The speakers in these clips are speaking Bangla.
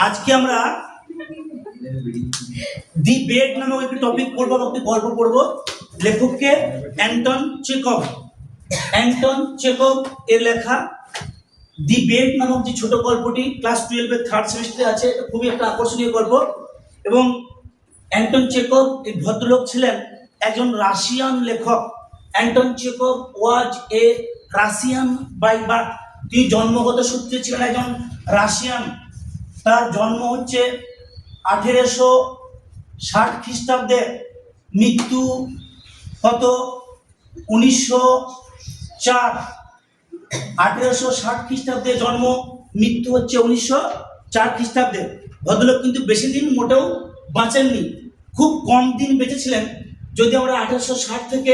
আজকে আমরা দি বেড নামক একটি টপিক পড়বো, একটি গল্প পড়বো। লেখককে অ্যান্টন চেকভ। অ্যান্টন চেকভ এর লেখা দি বেড নামক যে ছোট গল্পটি ক্লাস 12-এর থার্ড সেমিস্টারে আছে। এটা খুবই একটা আকর্ষণীয় গল্প। এবং অ্যান্টন চেকভ এই ভদ্রলোক ছিলেন একজন রাশিয়ান লেখক। Anton Chekhov was a Russian by birth. তিনি জন্মগত সূত্রে ছিলেন একজন রাশিয়ান। তার জন্ম হচ্ছে 1860 খ্রিস্টাব্দে, মৃত্যু কত 1904। 1860 খ্রিস্টাব্দে জন্ম, মৃত্যু হচ্ছে 1904 খ্রিস্টাব্দে। ভদ্রলোক কিন্তু বেশি দিন মোটেও বাঁচেননি, খুব কম দিন বেঁচেছিলেন। যদি আমরা 1860 থেকে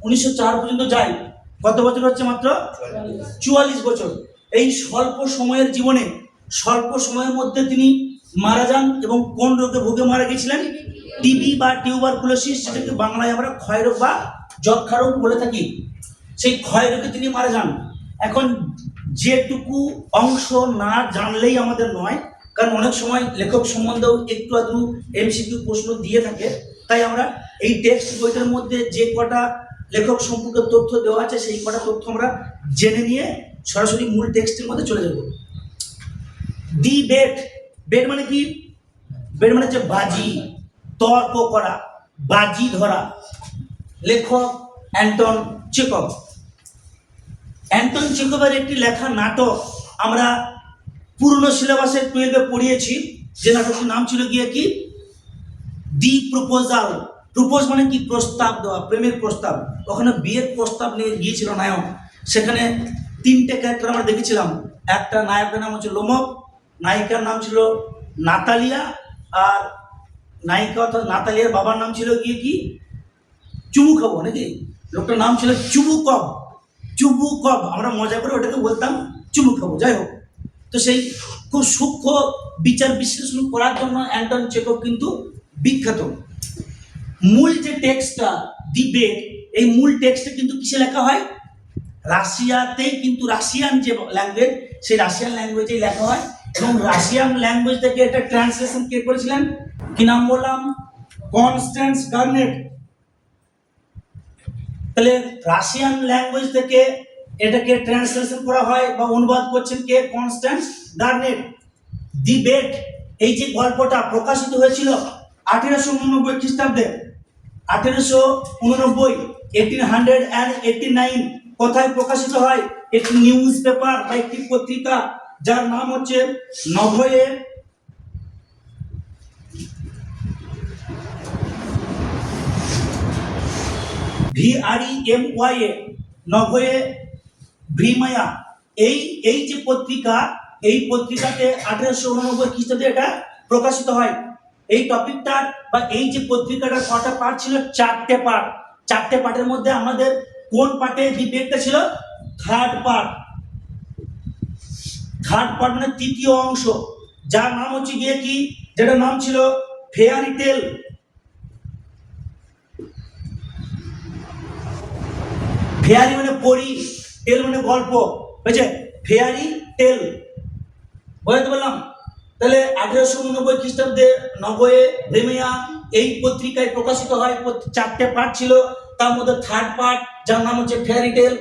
1904 পর্যন্ত যাই, কত বছর হচ্ছে? মাত্র 44 বছর। এই স্বল্প সময়ের জীবনে, স্বল্প সময়ের মধ্যে তিনি মারা যান। এবং কোন রোগে ভুগে মারা গেছিলেন? টিবি বা টিউবারকুলোসিস, যেটাকে বাংলায় আমরা ক্ষয়রোগ বা যক্ষা রোগ বলে থাকি। সেই ক্ষয় রোগে তিনি মারা যান। এখন যেটুকু অংশ না জানলেই আমাদের নয়, কারণ অনেক সময় লেখক সম্বন্ধেও একটু আধটু এমসিকিউ প্রশ্ন দিয়ে থাকে। তাই আমরা এই টেক্সট বইটার মধ্যে যে কটা লেখক সম্পর্কে তথ্য দেওয়া আছে, সেই কটা তথ্য আমরা জেনে নিয়ে সরাসরি মূল টেক্সটের মধ্যে চলে যাব। The bed. বেড মানে কি? বেড মানে হচ্ছে বাজি, তর্ক করা, বাজি ধরা। লেখক অ্যান্টন চেকভ। অ্যান্টন চেকভের একটি লেখা নাটক আমরা পুরনো সিলেবাসে 12-এ পড়িয়েছি। যে নাটকটির নাম ছিল গিয়ে কি? দি প্রপোজাল। প্রপোজ মানে কি? প্রস্তাব দেওয়া, প্রেমের প্রস্তাব। ওখানে বিয়ের প্রস্তাব নিয়ে গিয়েছিল নায়ক। সেখানে 3টে ক্যারেক্টার আমরা দেখেছিলাম। একটা নায়কের নাম হচ্ছে লোমক, নায়িকার নাম ছিল নাতালিয়া, আর নায়িকা অর্থাৎ নাতালিয়ার বাবার নাম ছিল গিয়ে কি? চুবুকভ, নাকি? লোকটার নাম ছিল চুবুকভ। চুবুকভ আমরা মজা করে ওটাকে বলতাম চুবুকভ। যাই হোক, তো সেই খুব সূক্ষ্ম বিচার বিশ্লেষণ করার জন্য অ্যান্টন চেকভ কিন্তু বিখ্যাত। মূল যে টেক্সটটা দি বেড, এই মূল টেক্সটটা কিন্তু কিসে লেখা হয়? রাশিয়াতেই, কিন্তু রাশিয়ান যে ল্যাঙ্গুয়েজ, সেই রাশিয়ান ল্যাঙ্গুয়েজেই লেখা হয়। এবং রাশিয়ান ল্যাঙ্গুয়েজ থেকে এটা ট্রান্সলেশন কে করেছিলেন? কি নাম বললাম? কনস্ট্যান্স গার্নেট। তাহলে রাশিয়ান ল্যাঙ্গুয়েজ থেকে এটাকে ট্রান্সলেশন করা হয় বা অনুবাদ করছেন কে? কনস্ট্যান্স গার্নেট। দি বেড, এই যে গল্পটা প্রকাশিত হয়েছিল 1889 খ্রিস্টাব্দে। 1889, 1889 কোথায় প্রকাশিত হয়? একটি নিউজ পেপার বা একটি পত্রিকা, যার নাম হচ্ছে নভয়ে VREMYA, নভয়ে ভ্রিমায়া। এই যে পত্রিকা, এই পত্রিকাতে 1889 খ্রিস্টাব্দে এটা প্রকাশিত হয়। এই টপিকটার বা এই যে পত্রিকাটার কটা পার্ট ছিল? 4টে পার্ট। 4টে পার্টের মধ্যে আমাদের কোন পার্টে দি বেডটা ছিল? Third part. থার্ড পার্ট মানে তৃতীয় অংশ, যার নাম হচ্ছে গিয়ে কি? যেটার নাম ছিল ফেয়ারি টেল। ফেয়ারি মানে পরি, টেল মানে গল্প, বুঝছে? ফেয়ারি টেল, বুঝতে পারলাম? তাহলে 1889 খ্রিস্টাব্দে নভয়ে ভ্রিমায়া এই পত্রিকায় প্রকাশিত হয়। 4টে পার্ট ছিল, তার মধ্যে থার্ড পার্ট, যার নাম হচ্ছে ফেয়ারি টেল।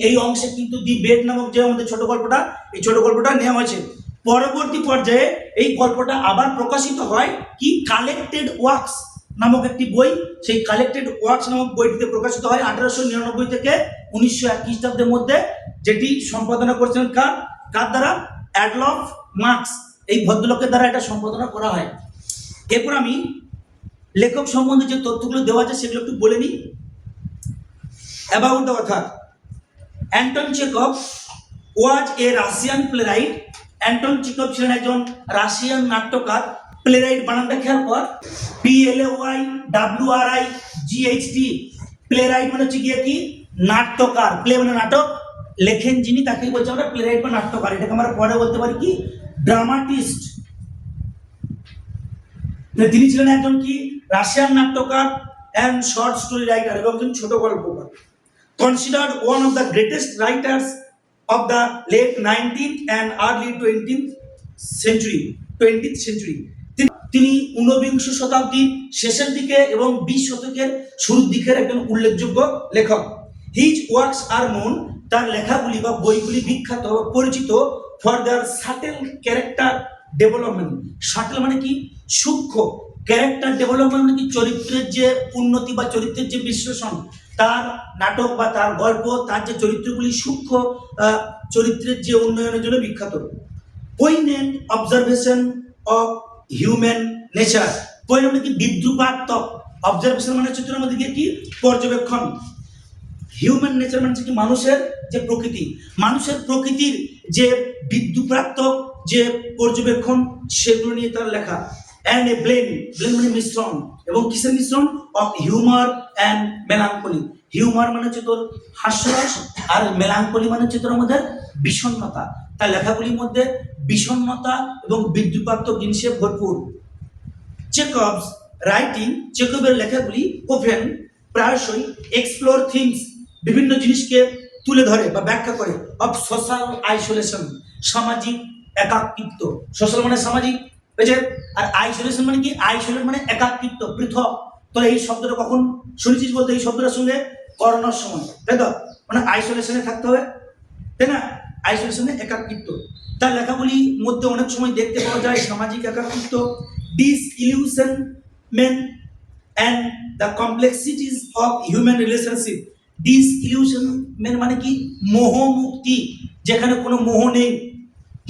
এই অংশে কিন্তু দি বেড নামক যে আমাদের ছোট গল্পটা, এই ছোট গল্পটা নেওয়া হয়েছে। পরবর্তী পর্যায়ে এই গল্পটা আবার প্রকাশিত হয় কি? কালেক্টেড ওয়ার্কস নামক একটি বই। সেই কালেক্টেড ওয়ার্কস নামক বইটিতে প্রকাশিত হয় 1899 থেকে 1901 খ্রিস্টাব্দের মধ্যে, যেটি সম্পাদনা করেছিলেন কার দ্বারা? Adolf marks. এই ভদ্রলোকের দ্বারা এটা সম্পাদনা করা হয়। এরপর আমি লেখক সম্বন্ধে যে তথ্যগুলো দেওয়া আছে সেগুলো একটু বলে নিই। About the author. Anton Chekhov was a Russian playwright. Anton Chekhov ছিলেন একজন রাশিয়ান নাট্যকার। প্লেরাইট বানানটা খেয়াল কর, PLAYWRIGHT। প্লেরাইট মানে হচ্ছে গিয়ে কি? নাট্যকার। প্লে মানে নাটক, লেখেন যিনি, তাকেই বলছে আমরা প্লেরাইট বা নাট্যকার। এটাকে আমরা পরে বলতে পারি কি? ড্রামাটিস্ট। তিনি ছিলেন একজন কি? রাশিয়ান নাট্যকার অ্যান্ড শর্ট স্টোরি রাইটার, এবং একজন ছোট গল্পকার। Considered one of the greatest writers of the late 19th and early 20th century, 20th century. তিনি ঊনবিংশ শতাব্দীর শেষের দিকে এবং 20 শতকের শুরুর দিকের একজন উল্লেখযোগ্য লেখক। হিজ ওয়ার্কস আর নোন, তার লেখাগুলি বা বইগুলি বিখ্যাত বা পরিচিত for their subtle character development. Subtle মানে কি? সূক্ষ্ম। ক্যারেক্টার ডেভেলপমেন্ট মানে কি? চরিত্রের যে উন্নতি বা চরিত্রের যে বিশ্লেষণ, তার নাটক বা তার গল্প, তার যে চরিত্রগুলি সূক্ষ্ম চরিত্রের যে উন্নয়নের জন্য বিখ্যাত। পোইনেন্ট অবজারভেশন অফ হিউম্যান নেচার। পোইনেন্ট মানে কি? বিদ্রুপাত্মক। অবজারভেশন মানে চিত্রের মধ্যে গিয়ে কি? পর্যবেক্ষণ। হিউম্যান নেচার মানে কি? মানুষের যে প্রকৃতি, মানুষের প্রকৃতির যে বিদ্রুপাত্মক যে পর্যবেক্ষণ, সেগুলো নিয়ে তার লেখা। অ্যান্ড এ ব্লেন্ড, ব্লেন্ড মানে মিশ্রণ, এবং কিসের মিশ্রণ? Of humour and melancholy. Humour মানে হচ্ছে তোর হাস্যরস, আর মেলাঙ্কলি মানে হচ্ছে তোর আমাদের বিষণ্ণতা। তার লেখাগুলির মধ্যে বিষণ্ণতা এবং বিদ্রুপাত্মক জিনিসে ভরপুর। চেকভস রাইটিং, চেকভের লেখাগুলি ওপেন প্রায়শই এক্সপ্লোর থিংস, বিভিন্ন জিনিসকে তুলে ধরে বা ব্যাখ্যা করে। অফ সোশ্যাল আইসোলেশন, সামাজিক একাকিত্ব। সোশ্যাল মানে সামাজিক, বুঝে? আর আইসোলেশন মানে কি? আইসোলেট মানে একাকিত্ব, পৃথক। তো এই শব্দটা কখন শুনেছিস বলতে? এই শব্দটার সঙ্গে করোনার সময়, তাই তো? মানে আইসোলেশনে থাকতে হবে, তাই না? আইসোলেশনে একাকিত্ব। তার লেখাগুলির মধ্যে অনেক সময় দেখতে পাওয়া যায় সামাজিক একাকিত্ব, disillusionment and the complexities of human relationship. disillusionment মানে কি? মোহমুক্তি, যেখানে কোনো মোহ নেই,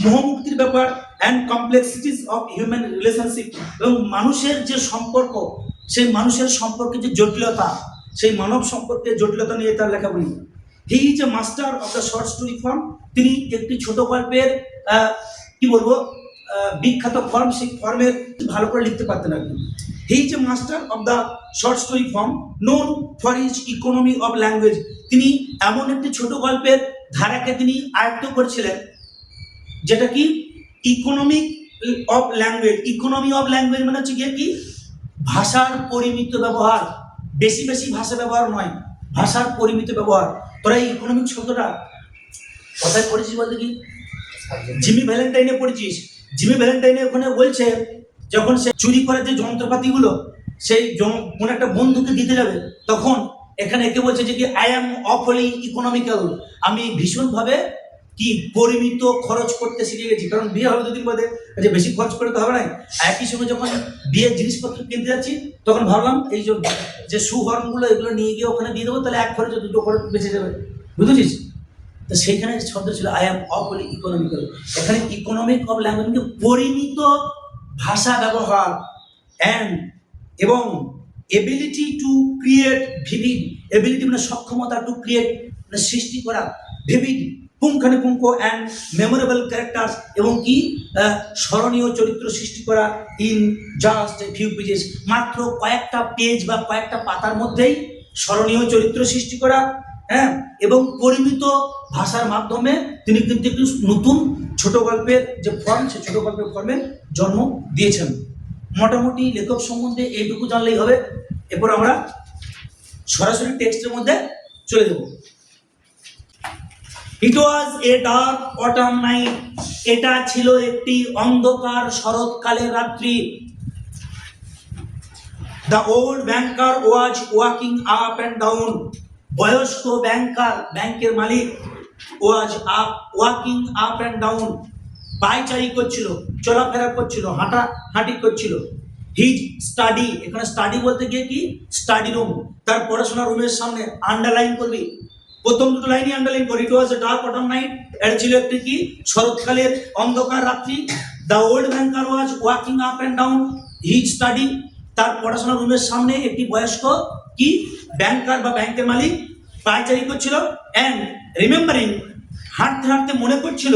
মোহমুক্তির ব্যাপার। and complexities of human relationship, এবং মানুষের যে সম্পর্ক, সেই মানুষের সম্পর্কে যে জটিলতা, সেই মানব সম্পর্কে জটিলতা নিয়ে তার লেখাগুলি। He is a master of the short story form. তিনি একটি ছোট গল্পের কি বলবো বিখ্যাত ফর্ম, সেই ফর্মের ভালো করে লিখতে পারতেন আর কি। He is a master of the short story form known for his economy of language. তিনি এমন একটি ছোট গল্পের ধারাকে তিনি আয়ত্ত করেছিলেন, যেটা কি? Economic of language. Economy of language মানে হচ্ছে গিয়ে কি? ভাষার পরিমিত ব্যবহার, বেশি বেশি ভাষা ব্যবহার নয়, ভাষার পরিমিত ব্যবহার। তোরা এই ইকোনমিক শব্দটা কোথায় পড়েছিস বলতে? কি জিমি ভ্যালেন্টাইনে পড়েছিস? জিমি ভ্যালেন্টাইনে ওখানে বলছে, যখন সে চুরি করে যে যন্ত্রপাতিগুলো সেই কোন একটা বন্ধুকে দিতে যাবে, তখন এখানে একে বলছে যে কি আই অ্যাম অফলি ইকোনমিক্যাল, আমি ভীষণভাবে কি পরিমিত খরচ করতে শিখে গেছি। কারণ বিয়ে হবে দুদিন বাদে, যে বেশি খরচ করে তো হবে না। একই সঙ্গে যখন বিয়ের জিনিসপত্র কিনতে যাচ্ছি, তখন ভাবলাম এই যে সুহরণগুলো এগুলো নিয়ে গিয়ে ওখানে দিয়ে দেবো, তাহলে এক খরচে দুটো খরচ বেঁচে যাবে, বুঝেছিস? তো সেইখানে শব্দ ছিল আই অ্যাম অফলি ইকোনমিক্যাল। এখানে ইকোনমিক অফ ল্যাঙ্গুয়েজ পরিমিত ভাষা ব্যবহার, অ্যান্ড এবং ability to create vivid, ability মানে সক্ষমতা, টু ক্রিয়েট মানে সৃষ্টি করা, ভিভিড পুঙ্খানুপুঙ্খ অ্যান্ড মেমোরেবল ক্যারেক্টার্স, এবং কি স্মরণীয় চরিত্র সৃষ্টি করা in just a few pages, মাত্র কয়েকটা পেজ বা কয়েকটা পাতার মধ্যেই স্মরণীয় চরিত্র সৃষ্টি করা, হ্যাঁ, এবং পরিমিত ভাষার মাধ্যমে তিনি কিন্তু একটু নতুন ছোট গল্পের যে ফর্ম, সেই ছোট গল্পের ফর্মের জন্ম দিয়েছেন। মোটামুটি লেখক সম্বন্ধে এইটুকু জানলেই হবে। এরপর আমরা সরাসরি টেক্সটের মধ্যে চলে যাব। It was a dark autumn night, এটা ছিল একটি অন্ধকার শরৎকালের রাত্রি। The old banker was walking up and down, বয়স্ক ব্যাংকার, ব্যাংকের মালিক, was up walking up and down, পায়চারি করছিল, চলাফেরা করছিল, হাঁটাহাঁটি করছিল। হিজ স্টাডি, এখানে স্টাডি বলতে গিয়ে কি? স্টাডি রুম, তার পড়াশোনার রুমের সামনে। আন্ডারলাইন করবি, প্রথম দুটো লাইনই আন্ডারলাইন করি। ইট was a dark autumn night, এটা ছিল একটি কি? শরৎকালের অন্ধকার রাত্রি। The old banker was walking up and down, his study, তার পড়াশোনার রুমের সামনে একটি বয়স্ক কি? ব্যাংকার বা ব্যাংকের মালিক পায়চারি করছিল। অ্যান্ড রিমেম্বারিং, হাঁটতে হাঁটতে মনে করছিল,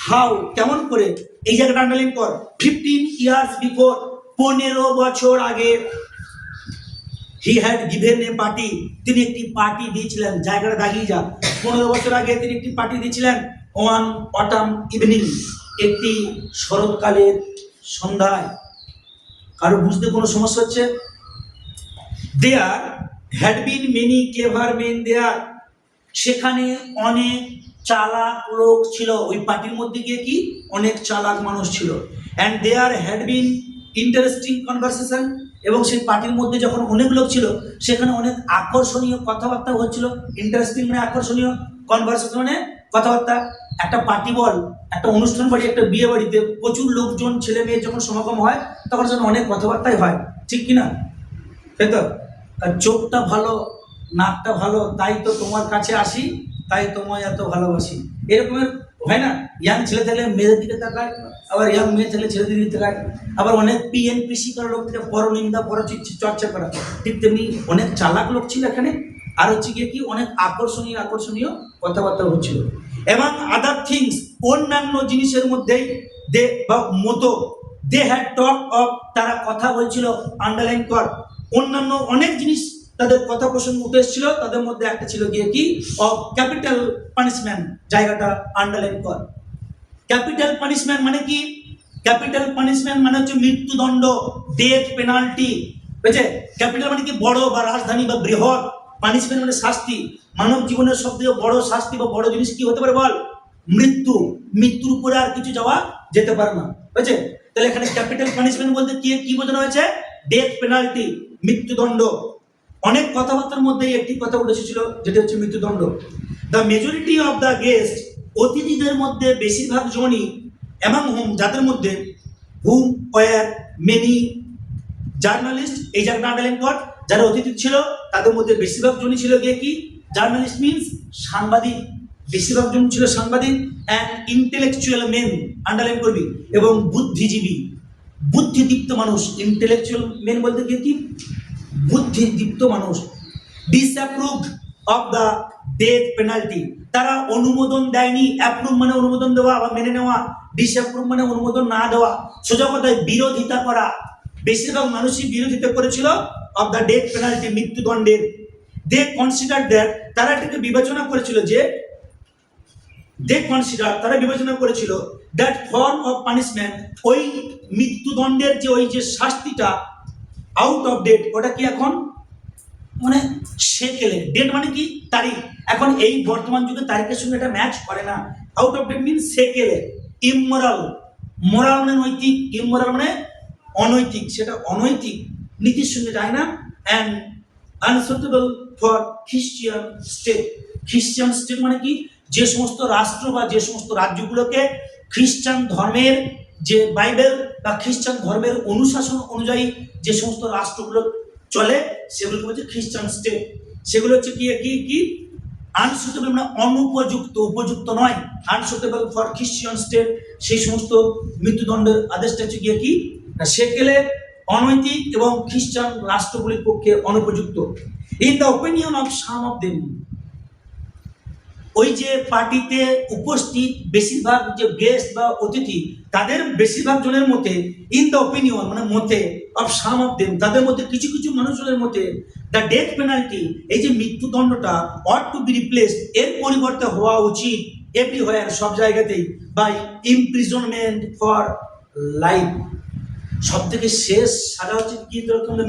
হাউ, কেমন করে, এই জায়গাটা আন্ডারলাইন কর, 15 years বিফোর, 15 বছর আগে, he had given a party, তিনি একটি পার্টি দিয়েছিলেন। জায়গাটা দাগিয়ে যা, 15 বছর আগে তিনি একটি পার্টি দিয়েছিলেন। ওয়ান অটাম ইভিনিং, একটি শরৎকালের সন্ধ্যায়। কারো বুঝতে কোনো সমস্যা হচ্ছে? There had been many clever men there, সেখানে অনেক চালাক লোক ছিল ওই পার্টির মধ্যে গিয়ে কি অনেক চালাক মানুষ ছিল। And there had been interesting conversation, এবং সেই পার্টির মধ্যে যখন অনেক লোক ছিল সেখানে অনেক আকর্ষণীয় কথাবার্তা হচ্ছিল। ইন্টারেস্টিং মানে আকর্ষণীয়, কনভারসেশন মানে কথাবার্তা। একটা পার্টি বল, একটা অনুষ্ঠান বাড়ি, একটা বিয়ে বাড়িতে প্রচুর লোকজন ছেলে মেয়ে যখন সমাগম হয় তখন সেখানে অনেক কথাবার্তাই হয়, ঠিক কিনা? তাই তো? আর চোখটা ভালো, নাকটা ভালো, তাই তো তোমার কাছে আসি, তাই তোমায় এত ভালোবাসি, এরকমের হয় না? ইয়াং ছেলে থাকলে মেয়েদের দিকে তাকায়, আবার ইয়াং মেয়ে থাকলে ছেলেদের দিকে তাকায়, আবার অনেক পিএনপিসি করা লোক থেকে পরনিন্দা চর্চা করা। ঠিক তেমনি অনেক চালাক লোক ছিল এখানে, আর হচ্ছে গিয়ে কি অনেক আকর্ষণীয় আকর্ষণীয় কথাবার্তা হচ্ছিল। এবং আদার থিংস, অন্যান্য জিনিসের মধ্যেই দে বা মতো, দে হ্যাড টক অফ, তারা কথা বলছিল, আন্ডারলাইন কর, অন্যান্য অনেক জিনিস তাদের কথা প্রসঙ্গ উঠে এসেছিল, তাদের মধ্যে একটা ছিল গিয়ে কি অফ ক্যাপিটাল পানিশমেন্ট, জায়গাটা আন্ডারলাইন কর। ক্যাপিটাল পানিশমেন্ট মানে কি? ক্যাপিটাল পানিশমেন্ট মানে হচ্ছে মৃত্যুদণ্ড, ডেথ পেনাল্টি, বুঝছে? ক্যাপিটাল মানে কি বড় বা রাজধানী বা বৃহৎ, পানিশমেন্ট মানে শাস্তি। মানব জীবনের সবথেকে বড় শাস্তি বা বড় জিনিস কি হতে পারে বল? মৃত্যু। মৃত্যুর উপরে আর কিছু যাওয়া যেতে পারে না, বুঝছে? তাহলে এখানে ক্যাপিটাল পানিশমেন্ট বলতে কি কি বোঝানো হয়েছে? ডেথ পেনাল্টি, মৃত্যুদণ্ড। অনেক কথাবার্তার মধ্যে একটি কথা উঠে এসেছিল, যেটা হচ্ছে মৃত্যুদণ্ড। The majority of the guest, অতিথিদের মধ্যে বেশিরভাগ জনই, এবং হুম, যাদের মধ্যে, হুম ওয়ার মেনি জার্নালিস্ট, এই জায়গাটা আন্ডারলাইন কর, যারা অতিথি ছিল তাদের মধ্যে বেশিরভাগ জনই ছিল গিয়ে কি জার্নালিস্ট, মিনস সাংবাদিক, বেশিরভাগ জন ছিল সাংবাদিক। অ্যান্ড ইন্টেলেকচুয়াল মেন, আন্ডারলাইন করবি, এবং বুদ্ধিজীবী, বুদ্ধিদীপ্ত মানুষ। ইন্টেলেকচুয়াল মেন বলতে গিয়ে কি বুদ্ধিদীপ্ত মানুষ। ডিসঅ্যাপ্রুভড অফ দ্য ডেথ পেনাল্টি, তারা অনুমোদন দেয়নি। অ্যাপ্রুভ মানে অনুমোদন দেওয়া বা মেনে নেওয়া, ডিসঅ্যাপ্রুভ মানে অনুমোদন না দেওয়া, সোজা কথায় বিরোধিতা করা। বেশিরভাগ মানুষই বিরোধিতা করেছিল অফ দ্য ডেথ পেনাল্টি, মৃত্যুদণ্ডের। দে কনসিডার দ্যাট, তারা এটাকে বিবেচনা করেছিল যে, দে কনসিডার, তারা বিবেচনা করেছিল দ্যাট ফর্ম অফ পানিশমেন্ট, ওই মৃত্যুদণ্ডের যে ওই যে শাস্তিটা, আউট অফ ডেট, ওটা কি এখন মানে সেকেলে, ডেট মানে কি তারিখ, এখন এই বর্তমান যুগে তারিখের সঙ্গে এটা ম্যাচ করে না। আউট অফ ডেট মিন সেকেলে, ইমোরাল, মোরাল মানে নৈতিক, ইমোরাল মানে অনৈতিক, সেটা অনৈতিক নীতির সঙ্গে যায় না। And unsuitable for Christian state, খ্রিস্টান স্টেট মানে কি যে সমস্ত রাষ্ট্র বা যে সমস্ত রাজ্যগুলোকে খ্রিস্টান ধর্মের যে বাইবেল বা খ্রিস্টান ধর্মের অনুশাসন অনুযায়ী যে সমস্ত রাষ্ট্রগুলো চলে সেগুলোকে বলছে খ্রিস্টান স্টেট। সেগুলো হচ্ছে কি কি কি আনসুটেবল মানে অনুপযুক্ত, উপযুক্ত নয়, আনসুটেবল ফর খ্রিস্টান স্টেট, সেই সমস্ত মৃত্যুদণ্ডের আদেশটা হচ্ছে গিয়ে কি সেকেলে, অনৈতিক এবং খ্রিস্টান রাষ্ট্রগুলির পক্ষে অনুপযুক্ত। In the opinion of some of them, ওই যে পার্টিতে উপস্থিত বেশিরভাগ যে গেস্ট বা অতিথি তাদের বেশিরভাগ জনের মতে, ইন দ্য ওপিনিয়ন মানে মতে, অফ সাম অফ দেম, তাদের মধ্যে কিছু কিছু মানুষজনের মতে, দ্য ডেথ পেনাল্টি, এই যে মৃত্যুদণ্ডটা, অট টু বি রিপ্লেসড, এর পরিবর্তে হওয়া উচিত এভরিহোয়ার, সব জায়গাতেই, বাই ইমপ্রিজনমেন্ট ফর লাইফ। সব থেকে শেষ সাজা হচ্ছে কি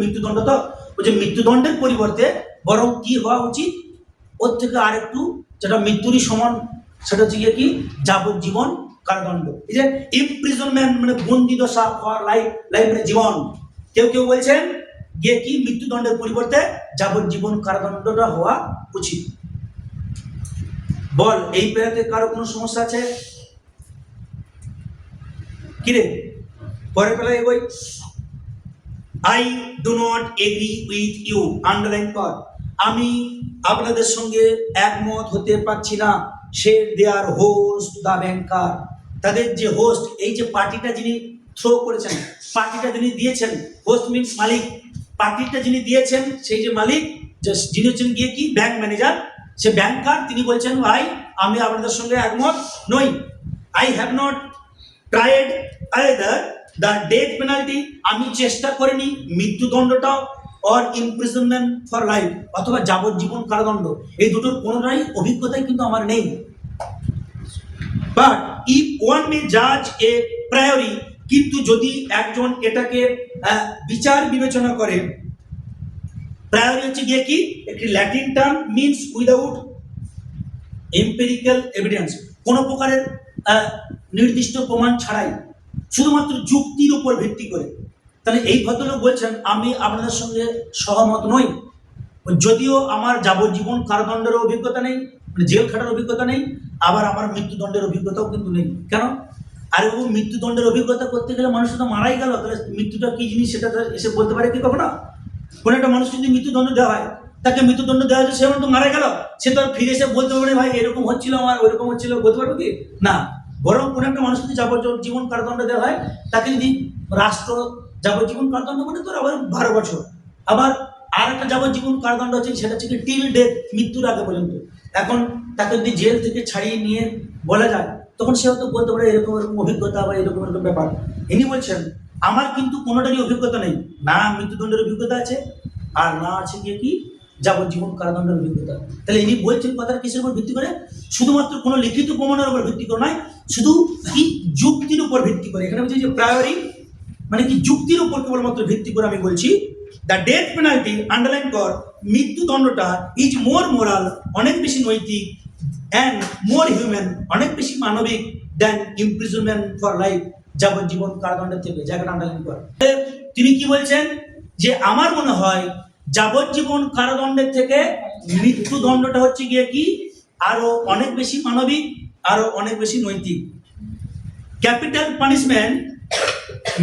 মৃত্যুদণ্ড। তো ওই যে মৃত্যুদণ্ডের পরিবর্তে বরং কি হওয়া উচিত, ওর থেকে আরেকটু যেটা মৃত্যুরই সমান, সেটা হচ্ছে গিয়ে কি যাবজ্জীবন কারাদণ্ড। এই যে ইমপ্রিজনমেন্ট মানে বন্দি দশা, ফর লাইফ, লাইফ মানে জীবন। কেউ কেউ বলছেন গিয়ে কি মৃত্যুদণ্ডের পরিবর্তে যাবজ্জীবন কারাদণ্ডটা হওয়া উচিত। বল এই পেরাতে কারো কোনো সমস্যা আছে কিরে? পরের বেলায় এগোই। I do not agree with you, underline কর, আমি আপনাদের সঙ্গে একমত হতে পারছি না। সে দেয়ার হোস্ট দ্য ব্যাংকার, তাদের যে হোস্ট, এই যে পার্টিটা যিনি থ্রো করেছেন, পার্টিটা যিনি দিয়েছেন, হোস্ট মিনস মালিক, পার্টিটা যিনি দিয়েছেন সেই যে মালিক, যিনি হচ্ছেন গিয়ে কি ব্যাংক ম্যানেজার, সে ব্যাংকার, তিনি বলছেন ভাই আমি আপনাদের সঙ্গে একমত নই। I have not tried either the death penalty, আমি চেষ্টা করিনি মৃত্যুদণ্ডটাও, অর ইমপ্রিজনমেন্ট ফর লাইফ, অথবা যাবজ্জীবন কারাদণ্ড, এই দুটোর কোনোটাই অভিজ্ঞতাই কিন্তু আমার নেই। বাট ইফ ওয়ান মে জাজ এ প্রায়োরি, কিন্তু যদি একজন এটাকে বিচার বিবেচনা করে, প্রায়োরি হচ্ছে গিয়ে কি একটি Latin term, means without empirical evidence, কোনো প্রকারের নির্দিষ্ট প্রমাণ ছাড়াই, শুধুমাত্র যুক্তির উপর ভিত্তি করে। তাহলে এই ভদ্রলোক বলছেন আমি আপনাদের সঙ্গে সহমত নই, যদিও আমার যাবজ্জীবন কারাদণ্ডের অভিজ্ঞতা নেই, মানে জেল খাটার অভিজ্ঞতা নেই, আবার আমার মৃত্যুদণ্ডের অভিজ্ঞতাও কিন্তু নেই। কেন? আরে বাবু, মৃত্যুদণ্ডের অভিজ্ঞতা করতে গেলে মানুষ তো মারাই গেল, তাহলে মৃত্যুটা কি জিনিস সেটা এসে বলতে পারে কি কখনো? কোনো একটা মানুষ যদি মৃত্যুদণ্ড দেওয়া হয়, তাকে মৃত্যুদণ্ড দেওয়া হয়েছে, সে তো মারা গেল, সে তো আর ফিরে এসে বলতে পারবে ভাই এরকম হচ্ছিল আমার, ওইরকম হচ্ছিল, বলতে পারবে কি? না। বরং কোনো একটা মানুষ যদি যাবজ্জীবন কারাদণ্ড দেওয়া হয়, তাকে যদি রাষ্ট্র যাবজ্জীবন কারাদণ্ড মানে তোর আবার 12 বছর, আবার আর একটা যাবজ্জীবন কারাদণ্ড আছে, সেটা হচ্ছে টিল ডেথ, মৃত্যুর আগে পর্যন্ত। এখন তাকে যদি জেল থেকে ছাড়িয়ে নিয়ে বলা যায়, তখন সে হয়তো বলতে পারে এরকম এরকম অভিজ্ঞতা বা এরকম এরকম ব্যাপার। ইনি বলছেন আমার কিন্তু কোনোটারই অভিজ্ঞতা নেই, না মৃত্যুদণ্ডের অভিজ্ঞতা আছে, আর না আছে গিয়ে কি যাবজ্জীবন কারাদণ্ডের অভিজ্ঞতা। তাহলে ইনি বলছেন কথাটা কিসের উপর ভিত্তি করে? শুধুমাত্র কোনো লিখিত প্রমাণের উপর ভিত্তি করে নয়, শুধু কি যুক্তির উপর ভিত্তি করে। এখানে বলছি যে প্রায়োরি মানে কি যুক্তির উপর কেবলমাত্র ভিত্তি করে আমি বলছি দ্য ডেথ পেনাল্টি, আন্ডারলাইন কর, মৃত্যুদণ্ডটা ইজ মোর মোরাল, অনেক বেশি নৈতিক, অ্যান্ড মোর হিউম্যান, অনেক বেশি মানবিক, দেন ইমপ্রিজনমেন্ট ফর লাইফ, যাবজ্জীবন কারাদণ্ডের থেকে। জায়গাটা আন্ডারলাইন কর। তিনি কি বলছেন? যে আমার মনে হয় যাবজ্জীবন কারাদণ্ডের থেকে মৃত্যুদণ্ডটা হচ্ছে গিয়ে কি আরো অনেক বেশি মানবিক, আরো অনেক বেশি নৈতিক। ক্যাপিটাল পানিশমেন্ট,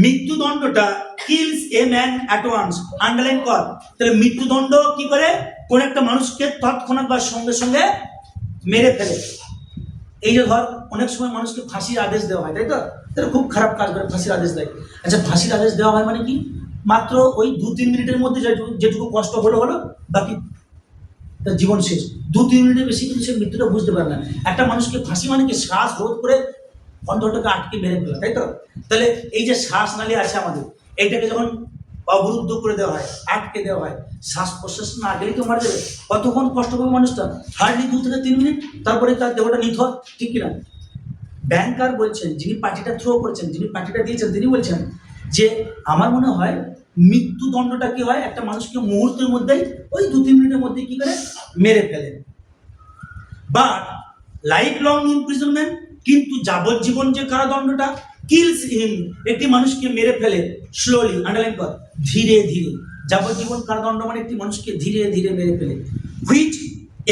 মৃত্যুদণ্ডটা kills a man at once, underline কর। তাহলে মৃত্যুদণ্ড কি করে? কোন একটা মানুষকে তৎক্ষণাৎ বা সঙ্গে সঙ্গে মেরে ফেলে। এই যে ধর অনেক সময় মানুষকে ফাঁসির আদেশ দেওয়া হয়, তাই তো? তাহলে খুব খারাপ কাজ করে ফাঁসির আদেশ দেয়। আচ্ছা, ফাঁসির আদেশ দেওয়া হয় মানে কি? মাত্র ওই 2-3 মিনিটের মধ্যে যেটুকু কষ্ট হলো, বাকি তার জীবন শেষ। 2-3 মিনিটের বেশি কিন্তু সে মৃত্যুটা বুঝতে পারে না। একটা মানুষকে ফাঁসি মানে কি শ্বাস রোধ করে অন্তরটাকে আটকে মেরে ফেলা, তাই তো? তাহলে এই যে শ্বাস নালী আছে আমাদের, এইটাকে যখন অবরুদ্ধ করে দেওয়া হয়, আটকে দেওয়া হয়, শ্বাস প্রশ্বাস না গেলে কেউ মারা যাবে। কতক্ষণ কষ্ট পাবে মানুষটা? হার্ডলি 2 থেকে 3 মিনিট, তারপরে তার দেহটা নিথর, ঠিক কিনা? ব্যাংকার বলছেন, যিনি পার্টিটা থ্রো করেছেন, যিনি পার্টিটা দিয়েছেন, তিনি বলছেন যে আমার মনে হয় মৃত্যুদণ্ডটা কি হয়, একটা মানুষকে মুহূর্তের মধ্যেই ওই 2-3 মিনিটের মধ্যে কি করে মেরে ফেলে। বাট লাইফ লং ইমপ্রিজনমেন্ট, কিন্তু যাবজ্জীবন যে কারাদণ্ডটা কিলস হিম, একটি মানুষকে মেরে ফেলে স্লোলি, আন্ডারলাইন কর, ধীরে ধীরে। যাবজ্জীবন কারাদণ্ড মানে একটি মানুষকে ধীরে ধীরে মেরে ফেলে। Which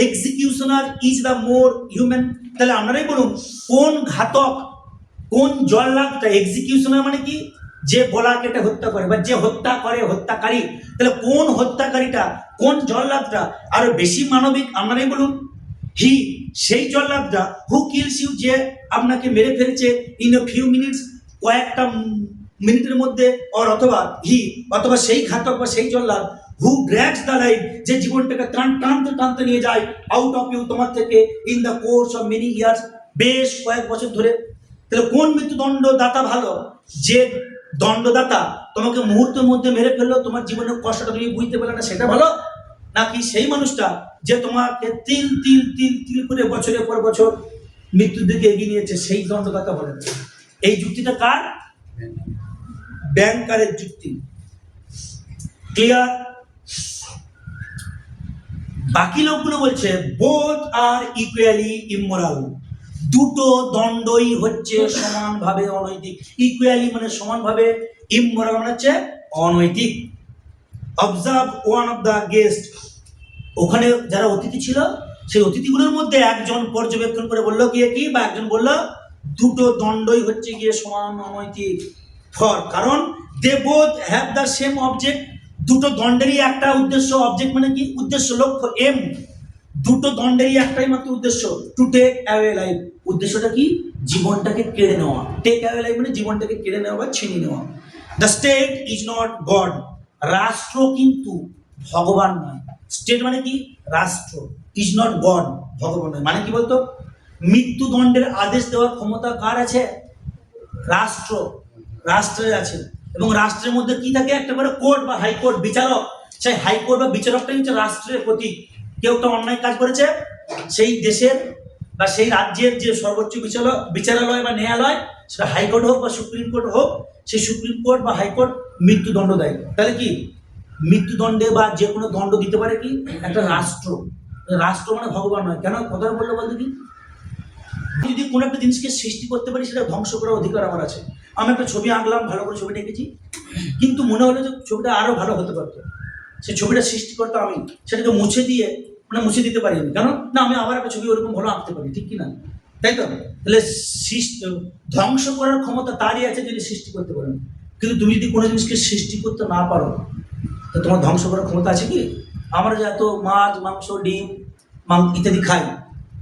executioner is the more human. তাহলে আপনারাই বলুন কোন ঘাতক, কোন জল্লাদটা? এক্সিকিউশনার মানে কি? যে গলা কেটে হত্যা করে বা যে হত্যা করে, হত্যাকারী। তাহলে কোন হত্যাকারীটা, কোন জল্লাদটা আরো বেশি মানবিক? আপনারাই বলুন। হি, সেই জল্লাদটা, হু কিলস ইউ, যে আপনাকে মেরে ফেলছে ইন এ ফিউ মিনিটস, কয়েকটা মিনিটের মধ্যে, অথবা হি, অথবা সেই ঘাতক বা সেই জল্লাদ, হু ড্র্যাগস দ্য লাইফ, যে জীবনটাকে টানতে টানতে নিয়ে যায় আউট অফ ইউ, তোমার থেকে, in the course of many years, বেশ কয়েক বছর ধরে। তাহলে কোন মৃত্যুদণ্ড দাতা ভালো? যে দণ্ডদাতা তোমাকে মুহূর্তের মধ্যে মেরে ফেললো, তোমার জীবনের কষ্টটা তুমি বুঝতে পারলে না, সেটা ভালো? নাকি সেই মানুষটা যে তোমাকে তিল তিল তিল তিল করে বছরের পর বছর মৃত্যুর দিকে এগিয়ে নিয়েছে, সেই দণ্ডদাতা বলেন? এই যুক্তিটা কার? ব্যাংকারের যুক্তি। ক্লিয়ার? বাকি লোকগুলো বলছে বোথ আর ইকুয়ালি ইমোরাল, দুটো দণ্ডই হচ্ছে সমানভাবে অনৈতিক। ইকুয়ালি মানে সমানভাবে, ইমোরাল মানে হচ্ছে অনৈতিক। Observe one of the guest, ওখানে যারা অতিথি ছিল সেই অতিথিগুলোর মধ্যে একজন পর্যবেক্ষণ করে বললো গিয়ে কি, বা একজন বললো দুটো দণ্ডই হচ্ছে গিয়ে সমান অনৈতিক। ফর, কারণ they both have the same object, দুটো দণ্ডেরই একটা উদ্দেশ্য। অবজেক্ট মানে কি? উদ্দেশ্য, লক্ষ্য, এম। দুটো দণ্ডেরই একটাই মাত্র উদ্দেশ্য, টু টেক অ্যাওয়ে লাইফ। উদ্দেশ্যটা কি? জীবনটাকে কেড়ে নেওয়া। টেক অ্যাওয়ে লাইফ মানে জীবনটাকে কেড়ে নেওয়া বা ছিনিয়ে নেওয়া। The state is not god, রাষ্ট্র কিন্তু ভগবান নয়। স্টেট মানে কি? রাষ্ট্র। ইজ নট গড, ভগবান নয়। মানে কি বলতো? মৃত্যুদণ্ডের আদেশ দেওয়ার ক্ষমতা কার আছে? রাষ্ট্র, রাষ্ট্রের আছে। এবং রাষ্ট্রের মধ্যে কি থাকে? একটা করে কোর্ট বা হাইকোর্ট, বিচারক। সেই হাইকোর্ট বা বিচারকটাই হচ্ছে রাষ্ট্রের প্রতীক। কেউ একটা অন্যায় কাজ করেছে, সেই দেশের বা সেই রাজ্যের যে সর্বোচ্চ বিচারালয় বা ন্যায়ালয়, সেটা হাইকোর্ট হোক বা সুপ্রিম কোর্ট হোক, সেই সুপ্রিম কোর্ট বা হাইকোর্ট মৃত্যুদণ্ড দেয়। তাহলে কি মৃত্যুদণ্ডে বা যে কোনো দণ্ড দিতে পারে কি? একটা রাষ্ট্র। রাষ্ট্র মানে ভগবান নয়। কেন কথা বললো বলতে কি, যদি কোনো একটা জিনিসকে সৃষ্টি করতে পারি সেটা ধ্বংস করার অধিকার আমার আছে। আমি একটা ছবি আঁকলাম, ভালো করে ছবিটা এঁকেছি, কিন্তু মনে হলো যে ছবিটা আরো ভালো হতে পারতো, সেই ছবিটা সৃষ্টি করতে আমি সেটাকে মুছে দিয়ে মানে মুছে দিতে পারি কেন না, আমি আবার একটা ছবি ওরকম ভালো আঁকতে পারি, ঠিক কিনা? তাই তো? তাহলে ধ্বংস করার ক্ষমতা তারই আছে যিনি সৃষ্টি করতে পারেন। কিন্তু তুমি যদি কোনো জিনিসকে সৃষ্টি করতে না পারো, তো তোমার ধ্বংস করার ক্ষমতা আছে কি? আমরা যে এত মাছ মাংস ডিম ইত্যাদি খাই,